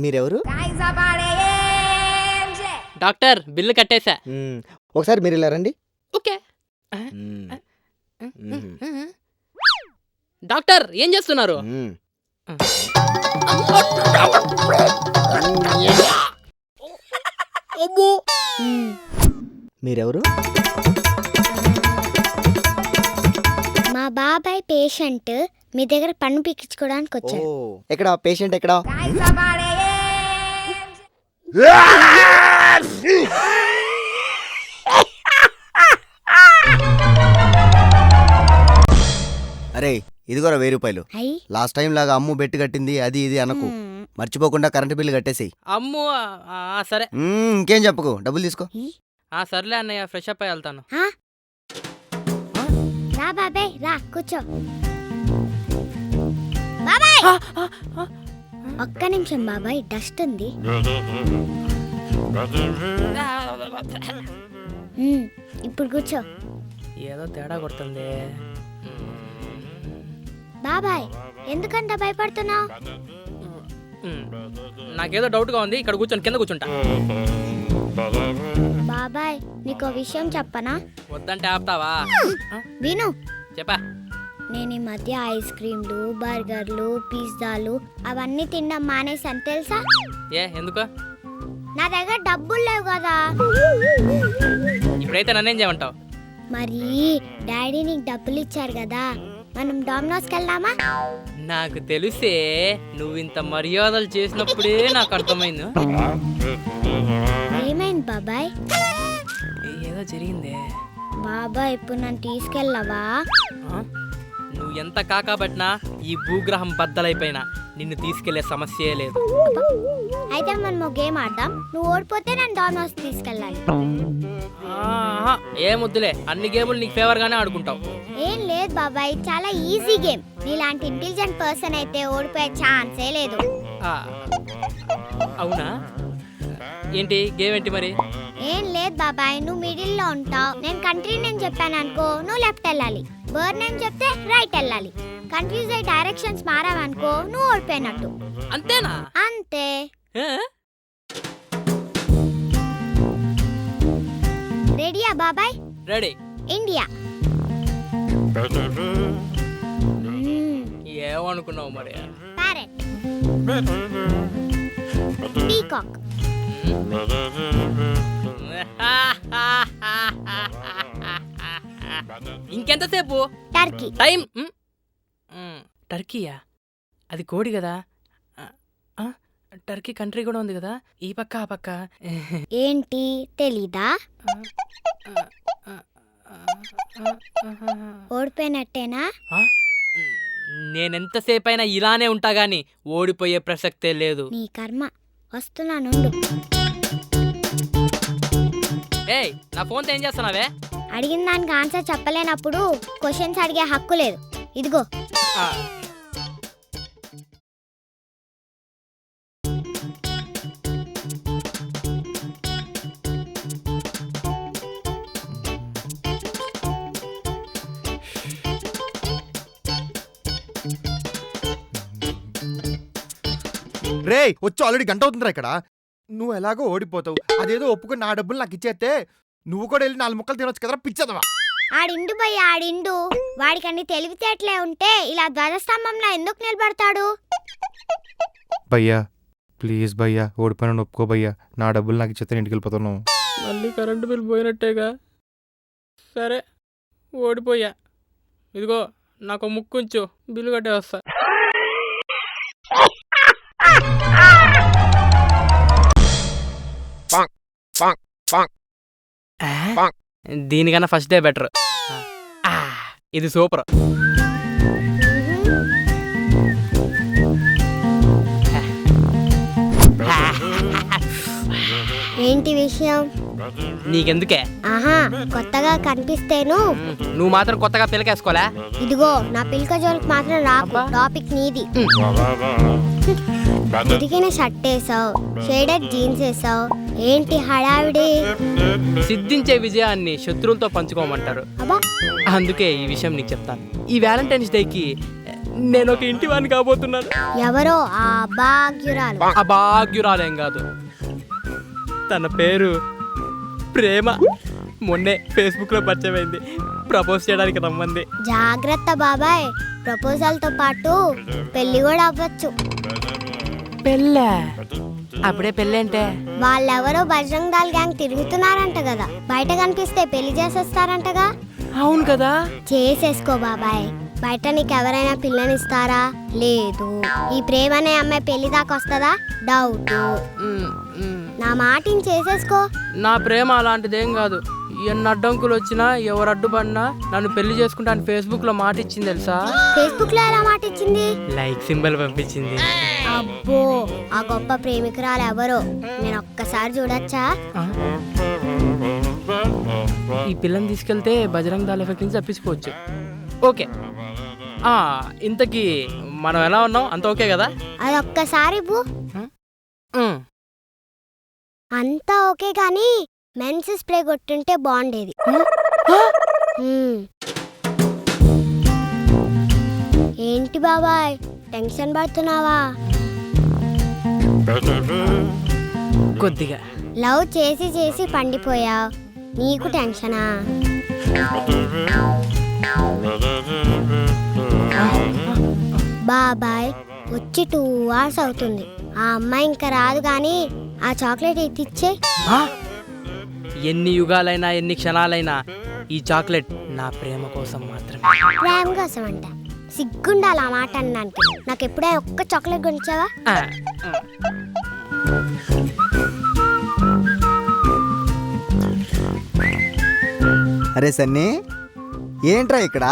మీరెవరు? డాక్టర్ బిల్లు కట్టేశా. ఒకసారి మీరు ఇలా రండి. ఓకే డాక్టర్ ఏం చేస్తున్నారు? మీరెవరు? మా బాబాయ్ పేషెంట్ మీ దగ్గర పన్ను పీకించుకోవడానికి వచ్చాడు. ఎక్కడ పేషెంట్ ఎక్కడ? అరే ఇదిగోరా 1000 రూపాయలు. లాస్ట్ టైం లాగా అమ్ము బెట్టు కట్టింది అది ఇది అనకు, మర్చిపోకుండా కరెంటు బిల్లు కట్టేసి. అమ్ము సరే ఇంకేం చెప్పకు, డబ్బులు తీసుకో. సర్లే అన్నయ్య, ఫ్రెష్ అప్ అయి వెళ్తాను. రా బాబాయ్ రా కూర్చో. బాబాయ్ ఒక్క నిమిషం బాబాయ్, డస్ట్ ఉంది. ఇప్పుడు కూర్చో. ఏదో తేడా కొడుతుంది. బాబాయ్ ఎందుకంత భయపడుతున్నావు? నాకేదో డౌట్గా ఉంది, ఇక్కడ కూర్చొని కింద కూర్చుంటా. బాబాయ్ నీకో విషయం చెప్పనా? వద్దంటే ఆపుతావా? విను. చెప్పా. నేను ఈ మధ్య ఐస్ క్రీమ్లు, బర్గర్లు, పిజ్జాలు అవన్నీ తినడం మానేసాను తెలుసా? ఎందుకు? నా దగ్గర డబ్బులు లేవు కదా. ఇప్పుడైతే నన్నేం చేయమంటావు? మరి డాడీ నీకు డబ్బులు ఇచ్చారు కదా, మనం డామినోస్కి వెళ్దామా? నాకు తెలిసే నువ్వు ఇంత మర్యాదలు చేసినప్పుడే నాకు అర్థమైంది. ఏమైంది బాబాయ్? ఏదో జరిగిందే. బాబాయ్ ఇప్పుడు నన్ను తీసుకెళ్ళవా? నువ్వు ఎంత కాకబట్టినా ఈ భూగ్రహం బద్దలైపోయినా నిన్ను తీసుకెళ్లే సమస్యే లేదు. అయితే మనం ఒక గేమ్ ఆడదాం, నువ్వు ఓడిపోతే నన్ను డామినోస్ తీసుకెళ్ళాలి. ఏ ముద్దులే, అన్ని గేములు నీకు ఫేవర్ గానే ఆడుకుంటావు. ఏం లేదు బాబాయ్, చాలా ఈజీ గేమ్. నీలాంటి ఇంటెలిజెంట్ పర్సన్ అయితే ఓడిపోయే ఛాన్సే లేదు. అవునా? ఏంటి గేమ్ ఏంటి మరి? ఏం లేదు బాబాయ్, నువ్వు మిడిల్ లో ఉంటావు. నేను కంట్రీ నేమ్ చెప్పాను అనుకో, నువ్వు లెఫ్ట్ వెళ్ళాలి. బర్డ్ నేమ్ చెప్తే రైట్ వెళ్ళాలి. కన్ఫ్యూజ్ అయ్యి డైరెక్షన్స్ మారావనుకో నువ్వు ఓడిపోయినట్టు. అంతేనా? అంతే. రెడీయా బాబాయ్? రెడీ. ఇండియా. ఏమనుకున్నావు మరి? ప్యారెట్. పీకాక్. ఇంకెంతసేపు? టర్కీ. టైం. టర్కీయా? అది కోడి కదా. టర్కీ కంట్రీ కూడా ఉంది కదా, ఈ పక్క ఆ పక్క. ఏంటి తెలీదా? ఓడిపోయినట్టేనా? నేనెంతసేపు అయినా ఇలానే ఉంటా గాని ఓడిపోయే ప్రసక్తే లేదు. నీ కర్మ. వస్తున్నాను. ఏయ్, నా ఫోన్తో ఏం చేస్తున్నావే? అడిగిన దానికి ఆన్సర్ చెప్పలేనప్పుడు క్వశ్చన్స్ అడిగే హక్కు లేదు. ఇదిగో. రే వచ్చి ఆల్రెడీ గంట అవుతుందిరా ఇక్కడ. నువ్వు ఎలాగో ఓడిపోతావు, అదేదో ఒప్పుకుని నా డబ్బులు నాకు ఇచ్చేస్తే నువ్వు కూడా వెళ్ళి 4 ముక్కలు తినొచ్చు కదరా పిచ్చదవా. ఆడిండు భయ్య ఆడిండు. వాడికి అన్ని తెలివితేటలే ఉంటే ఇలా ధ్వజస్తంభంలో ఎందుకు నిలబడతాడు? భయ్యా ప్లీజ్ భయ్యా, ఓడిపోయిన ఒప్పుకో భయ్యా, నా డబ్బులు నాకు ఇచ్చేస్తే ఇంటికి వెళ్ళిపోతున్నావు. మళ్ళీ కరెంటు బిల్ పోయినట్టేగా. సరే ఓడిపోయా, ఇదిగో నాకు ముక్కుంచు, బిల్లు కట్టే వస్తా. దీనికన్నా ఫస్ట్ డే బెటర్. ఇది సూపర్. ఏంటి విషయం? నీకెందుకే? ఆహా, కొత్తగా కనిపిస్తేను. నువ్వు మాత్రం కొత్తగా పిల్లకేసుకోలే. ఇదిగో నా పిల్క జోలికి మాత్రం రాకు. టాపిక్ నీది. తిరిగిన షర్ట్ వేసావు, షేడెడ్ జీన్స్ వేసావు, ఏంటి హడావిడి? సిద్ధించే విజయాన్ని శత్రువులతో పంచుకోమంటారు. అబ్బా, అందుకే ఈ విషయం నీకు చెప్తాను. ఈ వ్యాలంటైన్స్ డేకి నేను ఒక ఇంటి వాడిని కాబోతున్నాను. ఎవరో ఆ భాగ్యురాలు. అభాగ్యురాలేం కాదు, తన పేరు ప్రేమ. మొన్నే ఫేస్బుక్ లో పరిచయం అయింది, ప్రపోజ్ చేయడానికి రమ్మంది. జాగ్రత్త బాబాయ్, ప్రపోజల్ తో పాటు పెళ్లి కూడా అవ్వచ్చు. పెళ్ళే? అప్పుడే పెళ్ళేంటే? వాళ్ళెవరో బజరంగ్ దళ్ గ్యాంగ్ తిరుగుతున్నారంట కదా, బయట కనిపిస్తే పెళ్లి చేసేస్తారంటగా. అవును కదా. చేసేసుకో బాబాయ్. బయట నీకెవరైనా పిల్లనిస్తారా? లేదు. ఈ ప్రేమ అనే అమ్మాయి పెళ్లి దాకా వస్తుందా? డౌట్. నా మాటిని చేసేసుకో. నా ప్రేమ అలాంటిదేం కాదు. ఎన్ని అడ్డంకులు వచ్చినా, ఎవరు అడ్డుపడినా నన్ను పెళ్లి చేసుకుంటాను ఫేస్బుక్ లో మాట ఇచ్చింది తెలుసా? ఫేస్బుక్ లో ఎలా మాట ఇచ్చింది? లైక్ సింబల్ పంపించింది. అబ్బో, ఆ గొప్ప ప్రేమికురాలు ఎవరో, నేను ఒక్కసారి చూడొచ్చా? ఈ పిల్లని తీసుకెళ్తే బజరంగ్ దళ్ ఎఫెక్ట్ నుంచి తప్పించుకోవచ్చు. ఓకే, ఇంతకీ మనం ఎలా ఉన్నాం? అంత ఓకే కదా? అది ఒక్కసారి అంతా ఓకే కానీ మెన్స్ స్ప్రే కొట్టుంటే బాగుండేది. ఏంటి బాబాయ్, టెన్షన్ పడుతున్నావా? కొద్దిగా. లవ్ చేసి చేసి పండిపోయావు, నీకు టెన్షనా? బాబాయ్ వచ్చి 2 hours అవుతుంది. ఆ అమ్మాయి ఇంకా రాదు కానీ ఆ చాక్లెట్ ఎత్తిచ్చే. ఎన్ని యుగాలైనా, ఎన్ని క్షణాలైనా ఈ చాక్లెట్ నా ప్రేమ కోసం మాత్రమే. ప్రేమ కోసం అంట? సిగ్గుండాలి ఆ మాట అన్నానికి. నాకు ఎప్పుడైనా ఒక్క చాక్లెట్ కొనిచ్చావా? అరే సన్నీ, ఏంట్రా ఇక్కడ?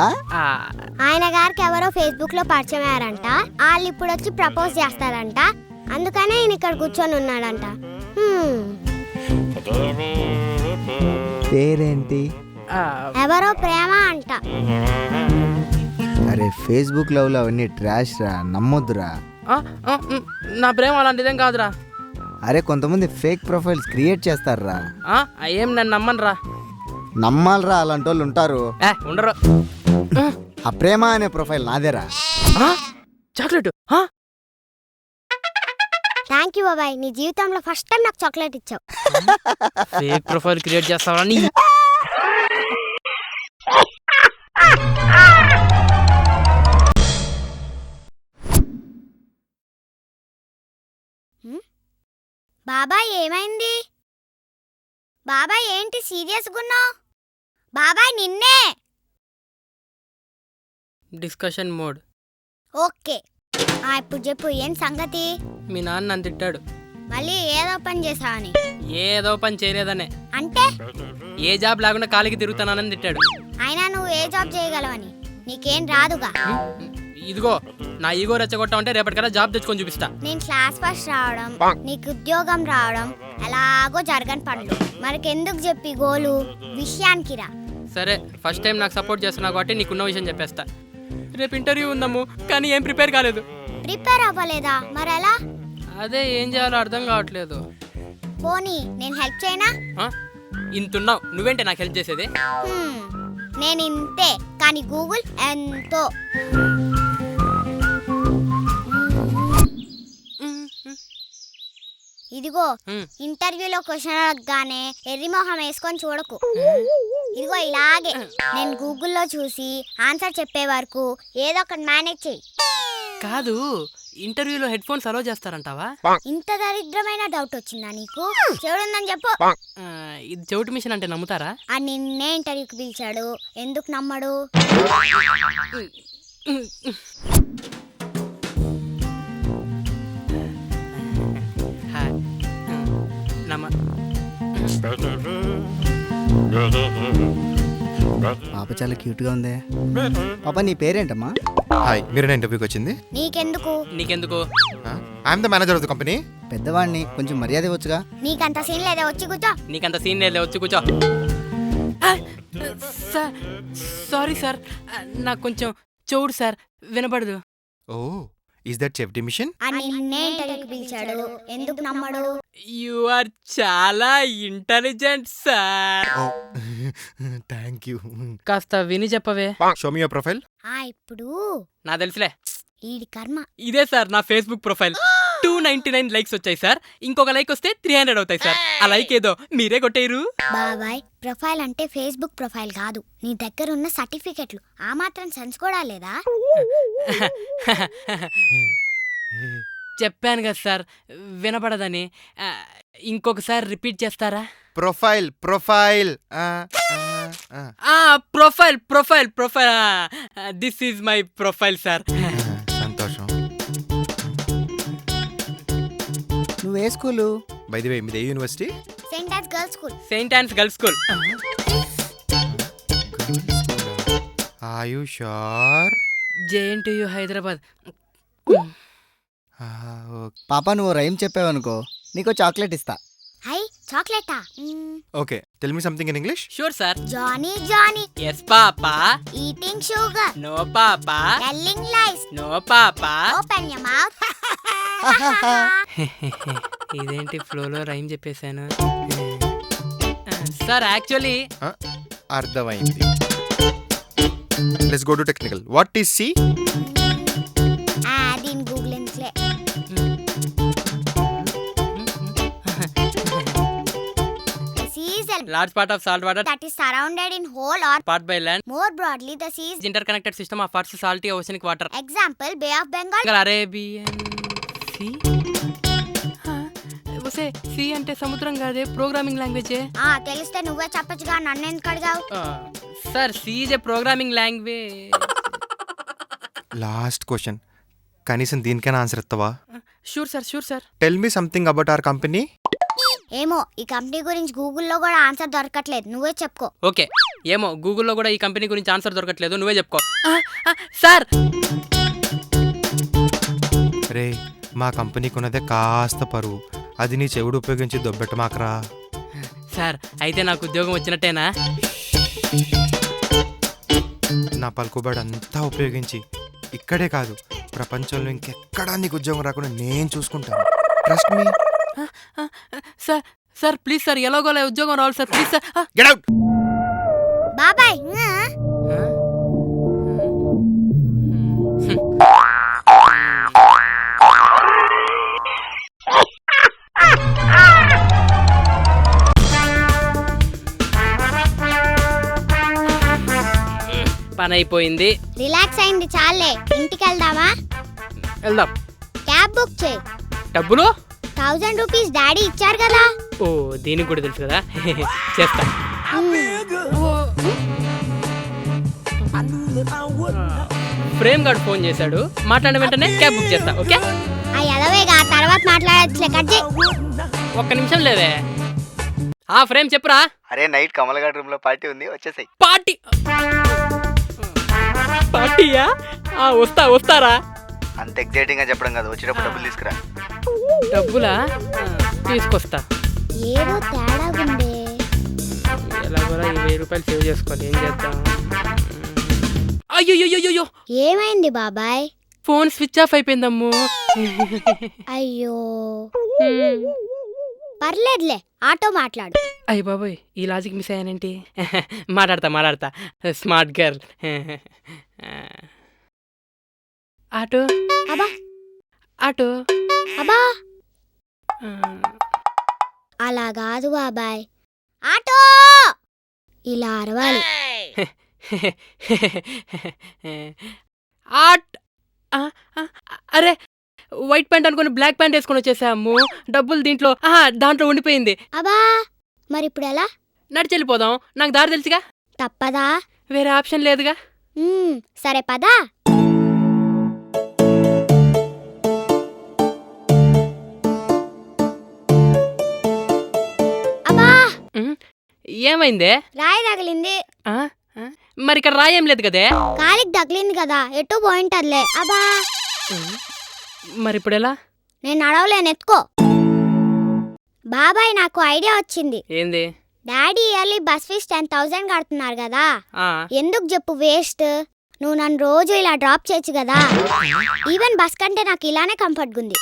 ఆయన గారికి ఎవరో ఫేస్బుక్ లో పరిచయం అయ్యారంట. వాళ్ళు ఇప్పుడు వచ్చి ప్రపోజ్ చేస్తారంట, అందుకనే ఈయన ఇక్కడ కూర్చొని ఉన్నాడంట. పేరేంటి? ఎవరో ప్రేమ అంట. అరే ఫేస్బుక్ లవ్ లో అవన్నీ ట్రాష్ రా, నమ్మొద్దురా. నా ప్రేమ అలాంటిదేం కాదురా. అరే కొంతమంది ఫేక్ ప్రొఫైల్స్ క్రియేట్ చేస్తారా. ఏం నన్ను నమ్మనురా. నమ్మాలరా, అలాంటి వాళ్ళు ఉంటారు. ఉండరు. ఆ ప్రేమ అనే ప్రొఫైల్ నాదేరా. చాక్లెట్. థ్యాంక్ యూ బాబాయ్, నీ జీవితంలో ఫస్ట్ టైం నాకు చాక్లెట్ ఇచ్చావు. ఫేక్ ప్రొఫైల్ క్రియేట్ చేస్తావా? బాబాయ్ ఏమైంది? బాబాయ్ ఏంటి సీరియస్ గున్నావు? బాబాయ్ నిన్నే. Discussion mode. ఓకే, ఇప్పుడు చెప్పు ఏం సంగతి? మీ నాన్న నన్ను తిట్టాడు. మళ్ళీ ఏదో పని చేసావని? ఏదో పని చేయలేదనే. అంటే? ఏ జాబ్ లేకుండా కాలికి తిరుగుతానని తిట్టాడు. అయినా నువ్వు ఏ జాబ్ చేయగలవని? నీకేం రాదుగా. ఇదిగో నా ఈగో రెచ్చగొట్టా ఉంటే రేపటికల్లా జాబ్ తెచ్చుకొని చూపిస్తా. నేను క్లాస్ ఫస్ట్ రావడం, నీకు ఉద్యోగం రావడం ఎలాగో జరగని పనులు. మరికెందుకు చెప్పి గోలు, విషయానికి రా. సరే, ఫస్ట్ టైం నాకు సపోర్ట్ చేస్తున్నావు కాబట్టి నీకున్న విషయం చెప్పేస్తా. రేపు ఇంటర్వ్యూ ఉందాము, కానీ ఏం ప్రిపేర్ కాలేదు. ప్రిపేర్ అవ్వలేదా? మరెలా? అదే ఏం చేయాలో అర్థం కావట్లేదు. పోనీ నేను హెల్ప్ చేయనా? ఇంతున్నావు, నువ్వేంటే నాకు హెల్ప్ చేసేది? నేను ఇంతే, కానీ గూగుల్ ఎంతో. ఇదిగో హ్మ్. ఇంటర్వ్యూలో క్వశ్చన్ అడగగానే ఎర్రి మొహం వేసుకొని చూడకు. ఇదిగో ఇలాగే నేను గూగుల్లో చూసి ఆన్సర్ చెప్పే వరకు ఏదో ఒకటి మేనేజ్ చెయ్యి. కాదు, ఇంటర్వ్యూలో హెడ్ ఫోన్స్ అలో చేస్తారంటావా? ఇంత దరిద్రమైన డౌట్ వచ్చిందా నీకు? చెవుడుందని చెప్పు. ఇది చెవిటి మిషన్ అంటే నమ్ముతారా? ఆ నిన్నే ఇంటర్వ్యూకి పిలిచాడు, ఎందుకు నమ్మడు? హాయ్. నమ్మ పాప చాలా క్యూట్గా ఉంది. పాప నీ పేరేంటమ్మా? హాయ్, మీరేనా ఇంటర్వ్యూకి వచ్చింది? నీకెందుకు? నీకెందుకు? I'm the manager of the company. పెద్దవాడిని, కొంచెం మర్యాద ఇవ్వచ్చుగా. నీకంత సీన్ లేదా, వచ్చి కూర్చో. నీకంత సీన్ లేదు, వచ్చి కూర్చో. సార్, సారీ సార్, నాకు కొంచెం చెవుడు సార్, వినపడదు. Oh, is that chef mission? ఆ నిన్నే ఇంటర్వ్యూకి పిలిచాడు, ఎందుకు నమ్మడు? యు ఆర్ చాలా intelligent sir. Oh, thank you. కాస్త విని చెప్పవే. Show me your profile. ఇప్పుడు నా తెలుసులే, ఈడి కర్మ. ఇదే సార్ నా ఫేస్బుక్ ప్రొఫైల్. 299 లైక్స్ వచ్చాయి సార్. ఇంకొక లైక్ వస్తే 300 అవుతాయి సార్. ఆ లైక్ ఏదో మీరే కొట్టేరు. బాబాయ్, ప్రొఫైల్ అంటే ఫేస్బుక్ ప్రొఫైల్ కాదు, నీ దగ్గర ఉన్న సర్టిఫికెట్లు. ఆ మాత్రం సెన్స్ కూడా లేదా? చెప్పాను కదా సార్, వినపడదని. ఇంకొకసారి రిపీట్ చేస్తారా? Profile profile. Profile profile profile. This is my profile sir. సంతోషం. నువ్వే స్కూలు? బై ది వే, మీది ఏ university? Saint Ann's girls school. Saint Ann's girls school. Are you sure? JNTU Hyderabad. పాప నువ్వు రైమ్ చెప్పావనుకో, నీకు చాక్లెట్ ఇస్తా. హై, చాక్లెటా? Okay, tell me something in English. Sure sir. Johnny Johnny. Yes papa. Eating sugar. No papa. Telling lies. No papa. Open your mouth. ఇదేంటి ఫ్లోలో rhyme చెప్పేశాను sir. Actually అర్థమైంది. Let's go to technical. What is C? దీని Google ఎందుకులే. large part of salt water that is surrounded in whole or part by land. More broadly, the sea is Interconnected system of parts salty oceanic water. Example, Bay of Bengal. Arabian Sea. వసే C అంటే సముద్రం కాదే, programming లాంగ్వేజే. తెలిస్తే నువ్వే చెప్పొచ్చుగా, నన్ను ఎందుకు అడిగావు? Sir, C is a programming language. Last question, కనీసం దీనికైనా ఆన్సర్ ఇస్తావా? Sure sir, sure sir. Tell me something about our company. ఏమో, ఈ కంపెనీ గురించి గూగుల్లో కూడా ఆన్సర్ దొరకట్లేదు, నువ్వే చెప్పుకో. ఓకే, ఏమో గూగుల్లో కూడా ఈ కంపెనీ గురించి ఆన్సర్ దొరకట్లేదు, నువ్వే చెప్పుకో. సార్, రే, మా కంపెనీకి ఉన్నదే కాస్త పరువు, అది నీ చెవుడు ఉపయోగించి దొబ్బెట్టమాకరా. సార్, అయితే నాకు ఉద్యోగం వచ్చినట్టేనా? నా పలుకుబడి అంతా ఉపయోగించి ఇక్కడే కాదు, ప్రపంచంలో ఇంకెక్కడా నీకు ఉద్యోగం రాకుండా నేను చూసుకుంటాను. Trust me. Sir, sir please sir, ఎలాగోలా ఉద్యోగం రావాలి sir, please sir. Get out. బాబాయ్. పని అయిపోయింది, రిలాక్స్ అయింది, చాలే, ఇంటికి వెళ్దామా? వెళ్దాం. క్యాబ్ బుక్ చేయి. డబ్బులు 1000 రూపీస్ డాడీ ఇచ్చారు కదా. ఓ, దీనికి కూడా తెలుసు కదా, చేస్తా. ప్రేమ్ గారు ఫోన్ చేశాడు, మాట్లాడిన వెంటనే క్యాబ్ బుక్ చేస్తా. ఓకే, ఎదవేగా, తర్వాత మాట్లాడచ్చులే, కట్ చేయి. ఒక్క నిమిషం లేదే. ఫ్రేమ్ చెప్పురా. అరే, నైట్ కమల్ గారి రూమ్ లో పార్టీ ఉంది, వచ్చేసాయి. పార్టీ? పార్టీయా? వస్తారా? అంత ఎగ్జైటింగ్ గా చెప్పడం కాదు, వచ్చేటప్పుడు డబ్బులు తీసుకురా. డబ్బులా? తీసుకొస్తా. ఏదో తేడా ఉండే. ఎలాగోలా ఈ 1000 రూపాయలు సేవ్ చేసుకోవాలి, ఏం చేద్దాం? అయ్యో, ఏమైంది బాబాయ్? ఫోన్ స్విచ్ ఆఫ్ అయిపోయిందమ్ము. అయ్యో, పర్లేదులే, ఆటో మాట్లాడు. అయ్య బాబోయ్, ఈ లాజిక్ మిస్ అయ్యానేంటి? మాట్లాడతా. Smart girl. ఆటో అబ్బా, ఆటో అబ్బా. అలా కాదు బాబాయ్, ఆటో ఇలా అరవాలి. ఆట్ ఆ, ఆ, అరే వైట్ ప్యాంట్ అనుకుని బ్లాక్ ప్యాంట్ వేసుకొని వచ్చేసాము. డబ్బులు దీంట్లో దాంట్లో ఉండిపోయింది. అబ్బా మరి ఇప్పుడు ఎలా? నడిచి వెళ్ళిపోదాం. నాకు దారి తెలుసుగా, తప్పదా? వేరే ఆప్షన్ లేదుగా. సరే పదా. అబ్బా ఏమైందే? రాయి తగిలింది. ఆ, ఆ, మరి ఇక్కడ రాయేం లేదు కదే. కాలికి తగిలింది కదా, ఎటు పోయింటదిలే. అబ్బా మరి ఇప్పుడు ఎలా? నేను నడవలేను, ఎత్తుకో. బాబాయ్ నాకు ఐడియా వచ్చింది. ఏంది? డాడీ ఇయర్లీ బస్ ఫీజ్ 10,000 కడుతున్నారు కదా, ఆ, ఎందుకు చెప్పు వేస్ట్? నువ్వు నన్ను రోజు ఇలా డ్రాప్ చేయొచ్చు కదా. ఈవెన్ బస్ కంటే నాకు ఇలానే కంఫర్ట్గా ఉంది.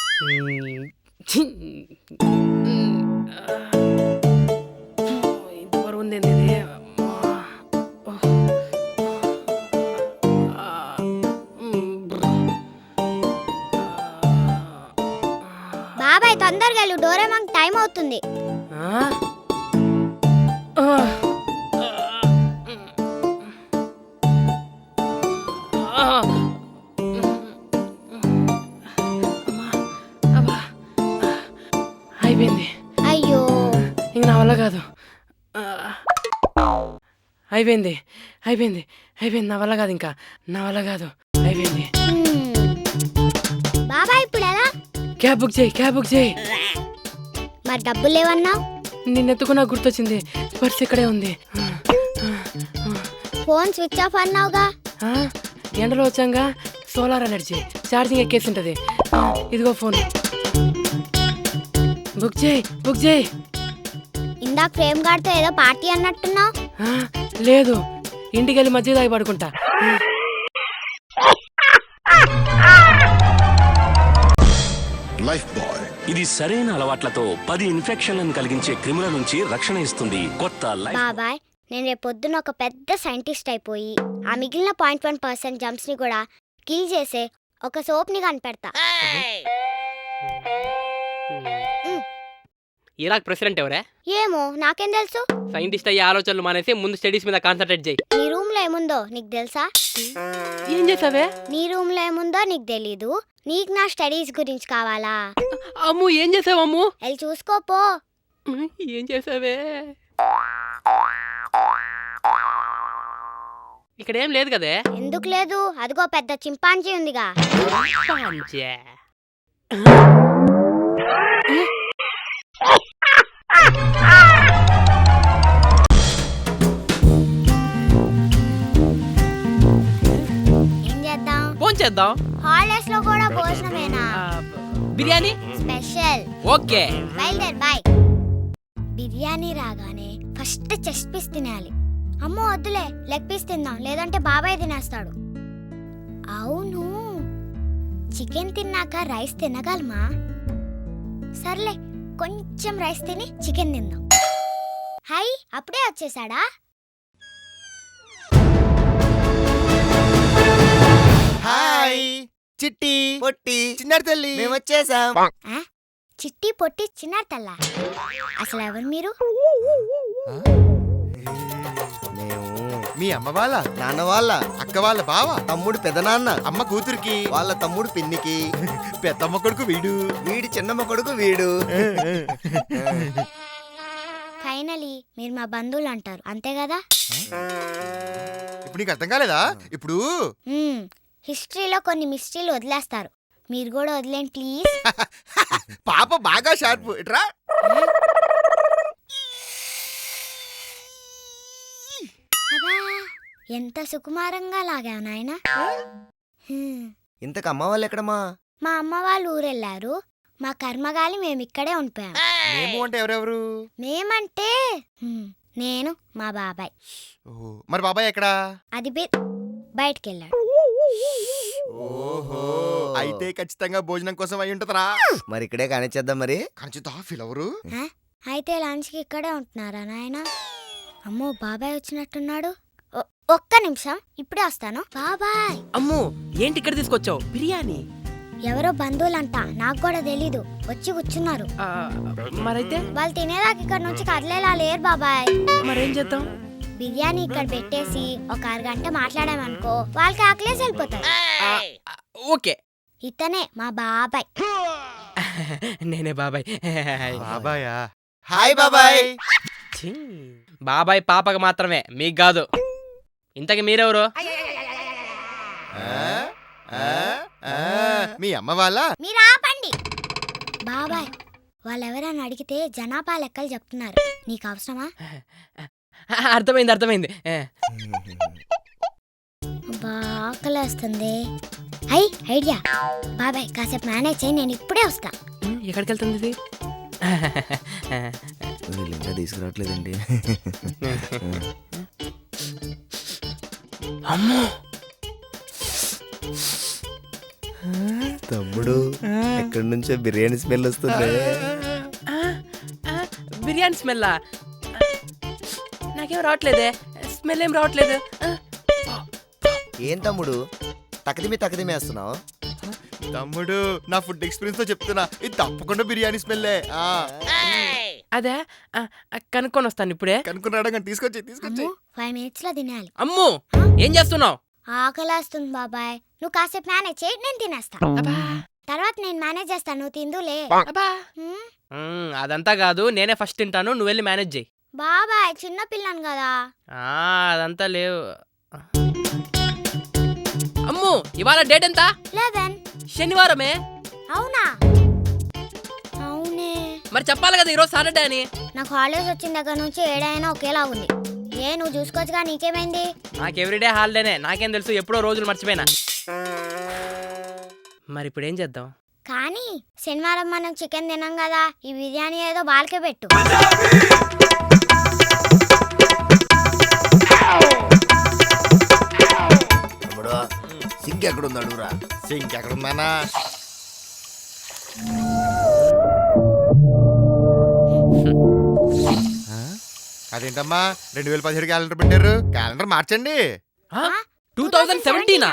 ఇంత బరువు ఉంది ఏంది ఇది? బాబాయ్ తొందరగా వెళ్ళు, డోరేమాంకి టైం అవుతుంది. అయిపోయింది. అయ్యో ఇంక నా వల్ల కాదు. అయిపోయింది అయిపోయింది అయిపోయింది. నా వల్ల కాదు, ఇంకా నా వల్ల కాదు. అయిపోయింది. బాబాయ్ ఇప్పుడు ఎలా? క్యాబ్ బుక్ చేయి, క్యాబ్ బుక్ చేయి. మరి డబ్బులు లేవన్నావు? నిన్నెత్తుకు నాకు గుర్తొచ్చింది, పర్స్ ఇక్కడే ఉంది. ఫోన్ స్విచ్ ఆఫ్ అన్నావుగా. ఎండలో వచ్చాక సోలార్ ఎనర్జీ ఛార్జింగ్ ఎక్కేసి ఉంటుంది. ఇదిగో ఫోన్. బుక్ చేయి, బుక్ చేయి. ఇందాక ఫ్రేమ్ గార్డ్తో ఏదో పార్టీ అన్నట్టున్నావు. లేదు, ఇంటికి వెళ్ళి మధ్య తాగి పడుకుంటా. లైఫ్ బాయ్, ఇది సరైన అలవాట్లతో 10 ఇన్ఫెక్షన్లను కలిగించే క్రిముల నుంచి రక్షణ ఇస్తుంది. కొత్త లైఫ్. బాబాయ్ నేను రేపు పొద్దున్న ఒక పెద్ద సైంటిస్ట్ అయిపోయి ఆ మిగిలిన 0.1% జంప్స్ ని కూడా కిల్ చేసే ఒక సోప్ ని కనిపెడతా. ఇరాక్ ప్రెసిడెంట్ ఎవరే? ఏమో నాకేం తెలుసు. సైంటిస్ట్ అయ్యే ఆలోచనలు మానేసి ముందు స్టడీస్ మీద కాన్సన్ట్రేట్ చేయి. నీ రూమ్ లో ఏముందో నీకు తెలుసా? ఏం చేసావే? నీ రూమ్ లో ఏముందో నీకు తెలీదు, నీకు నా స్టడీస్ గురించి కావాలా? అమ్ము ఏం చేసావు? అమ్ము వెళ్ళి చూసుకోపో. ఏం చేసావే? ఇక్కడ ఏం లేదు కదే. ఎందుకు లేదు? అదిగో పెద్ద చింపాంజీ ఉందిగా. ఏం చేద్దాం? ఫోన్ చేద్దాం. హాలిడేస్ లో కూడా భోజనమేనా? బిర్యానీ స్పెషల్. ఓకే, బయలుదేరు. బాయ్. బిర్యానీ రాగానే ఫస్ట్ చెస్ట్ పీస్ తినాలి. అమ్మో వద్దులే, లెగ్ పీస్ తిందాం, లేదంటే బాబాయ్ తినేస్తాడు. అవును, చికెన్ తిన్నాక రైస్ తినగలమా? సర్లే, కొంచెం రైస్ తిని చికెన్ తిందాం. హై, అప్పుడే వచ్చేసాడా? హాయ్ చిట్టి పొట్టి చిన్నారి తల్లి, మేము వచ్చేసాం. చిట్టి పొట్టి చిన్నారి తల్ల. అసలు ఎవరు మీరు? మీ అమ్మ వాళ్ళ, నాన్న వాళ్ళ, అక్క వాళ్ళ బావ, తమ్ముడు పెదనాన్న, అమ్మ కూతురికి, వాళ్ళ తమ్ముడు పిన్నికి, పెద్దమ్మ కొడుకు వీడు, వీడి చిన్నమ్మ కొడుకు వీడు. ఫైనలీ మీరు మా బంధువులు అంటారు, అంతే కదా? ఇప్పుడు నీకు అర్థం కాలేదా? ఇప్పుడు హిస్టరీలో కొన్ని మిస్టరీలు వదిలేస్తారు, మీరు కూడా వదిలేండి ప్లీజ్. పాప బాగా షార్ప్. ఇట్రా. ఎంత సుకుమారంగా లాగావు నాయనా. ఇంతకు అమ్మ వాళ్ళు ఎక్కడమ్మా? మా అమ్మ వాళ్ళు ఊరెళ్ళారు, మా కర్మగాలి మేమిక్కడే ఉండిపోయాం. మేము అంటే ఎవరెవరు? మేమంటే నేను, మా బాబాయ్. మరి బాబాయ్ ఎక్కడా? అది బయటికెళ్ళాడు. ఓహో, అయితే ఖచ్చితంగా భోజనం కోసం అయి ఉంటదరా. మరి ఇక్కడే కానిచ్చేద్దాం. మరి కంచుతా ఫీల్ ఎవరు? అయితే లంచ్కి ఇక్కడే ఉంటున్నారా నాయనా? అమ్మో బాబాయ్ వచ్చినట్టున్నాడు. ఒక్క నిమిషం, ఇప్పుడే వస్తాను. బాబాయ్. అమ్ము ఏంటి ఇక్కడ తీసుకొచ్చావు? బిర్యానీ. ఎవరో బంధువులంట, నాకు కూడా తెలీదు. వచ్చి కూర్చున్నారు. మరైతే వాళ్ళు తినేదాకా ఇక్కడ నుంచి కదిలేలా లేరు బాబాయ్. మరేం చేద్దాం? బిర్యానీ ఇక్కడ పెట్టేసి ఒక అరగంట మాట్లాడామనుకో, వాళ్ళకి ఆకలేసి వెళ్ళిపోతారు. ఓకే. ఇతనే మా బాబాయ్. నేనే బాబాయ్. బాబాయా? హాయ్ బాబాయ్. ఛీ, బాబాయ్ పాపకు మాత్రమే, మీకు కాదు. ఇంతకి మీరెవరు? మీ అమ్మ వాళ్ళ? మీరు ఆపండి బాబాయ్. వాళ్ళెవరని అడిగితే జనాభా లెక్కలు చెప్తున్నారు. నీకు అవసరమా? అర్థమైంది. అబ్బా, ఆకలేస్తుంది. ఐడియా బాబాయ్, కాసేపు మేనేజ్ చేయి, నేను ఇప్పుడే వస్తా. ఎక్కడికి వెళ్తుంది ఇది? వీళ్ళు ఇంకా తీసుకురావట్లేదండి. అమ్మో, తమ్ముడు ఎక్కడి నుంచో బిర్యానీ స్మెల్ వస్తుంది. బిర్యానీ స్మెల్లా? నాకేం రావట్లేదే, స్మెల్ ఏం రావట్లేదు. ఏం తమ్ముడు తకదిమి వేస్తున్నావు? తమ్ముడు, నా ఫుడ్ ఎక్స్పీరియన్స్ తో చెప్తున్నా, ఇది తప్పకుండా బిర్యానీ స్మెల్లే. అదే, కనుక్కొని వస్తాను ఇప్పుడే. కనుక్కుని రావడం తీసుకొచ్చి 5 minutes లో తినాలి. అమ్ము, ఏం చేస్తున్నావు? ఆకలేస్తుంది బాబాయ్, నువ్వు కాసేపు మేనేజ్ చేయి, నేను తినేస్తా. తర్వాత నేను మేనేజ్ చేస్తాను, నువ్వు తిందులే. అదంతా కాదు, నేనే ఫస్ట్ తింటాను, నువ్వు వెళ్ళి మేనేజ్ చేయి. బాబాయ్ చిన్న పిల్లను కదా. అదంతా లేవు. అమ్ము, ఇవాళ డేట్ ఎంత? 11. శనివారమే. అవునా? అవునే. మరి చెప్పాలి కదా ఈరోజు సాటర్డే అని. నాకు హాలిడేస్ వచ్చిన దగ్గర నుంచి ఏడైనా ఒకేలా ఉంది. నువ్వు చూసుకోవచ్చుగా, నీకేమైంది? నాకు ఎవ్రీడే హాలిడేనే, నాకేం తెలుసు, ఎప్పుడో రోజులు మర్చిపోయినా. మరి ఇప్పుడు ఏం చేద్దాం? కానీ శనివారం మనం చికెన్ తినాం కదా, ఈ బిర్యానీ ఏదో బాల్కే పెట్టు. సింక్ ఎక్కడుంది అడుగురా. సింక్ ఎక్కడుందానా? అదేంటమ్మా 2017 క్యాలెండర్ పెట్టారు? క్యాలెండర్ మార్చండి. 2017?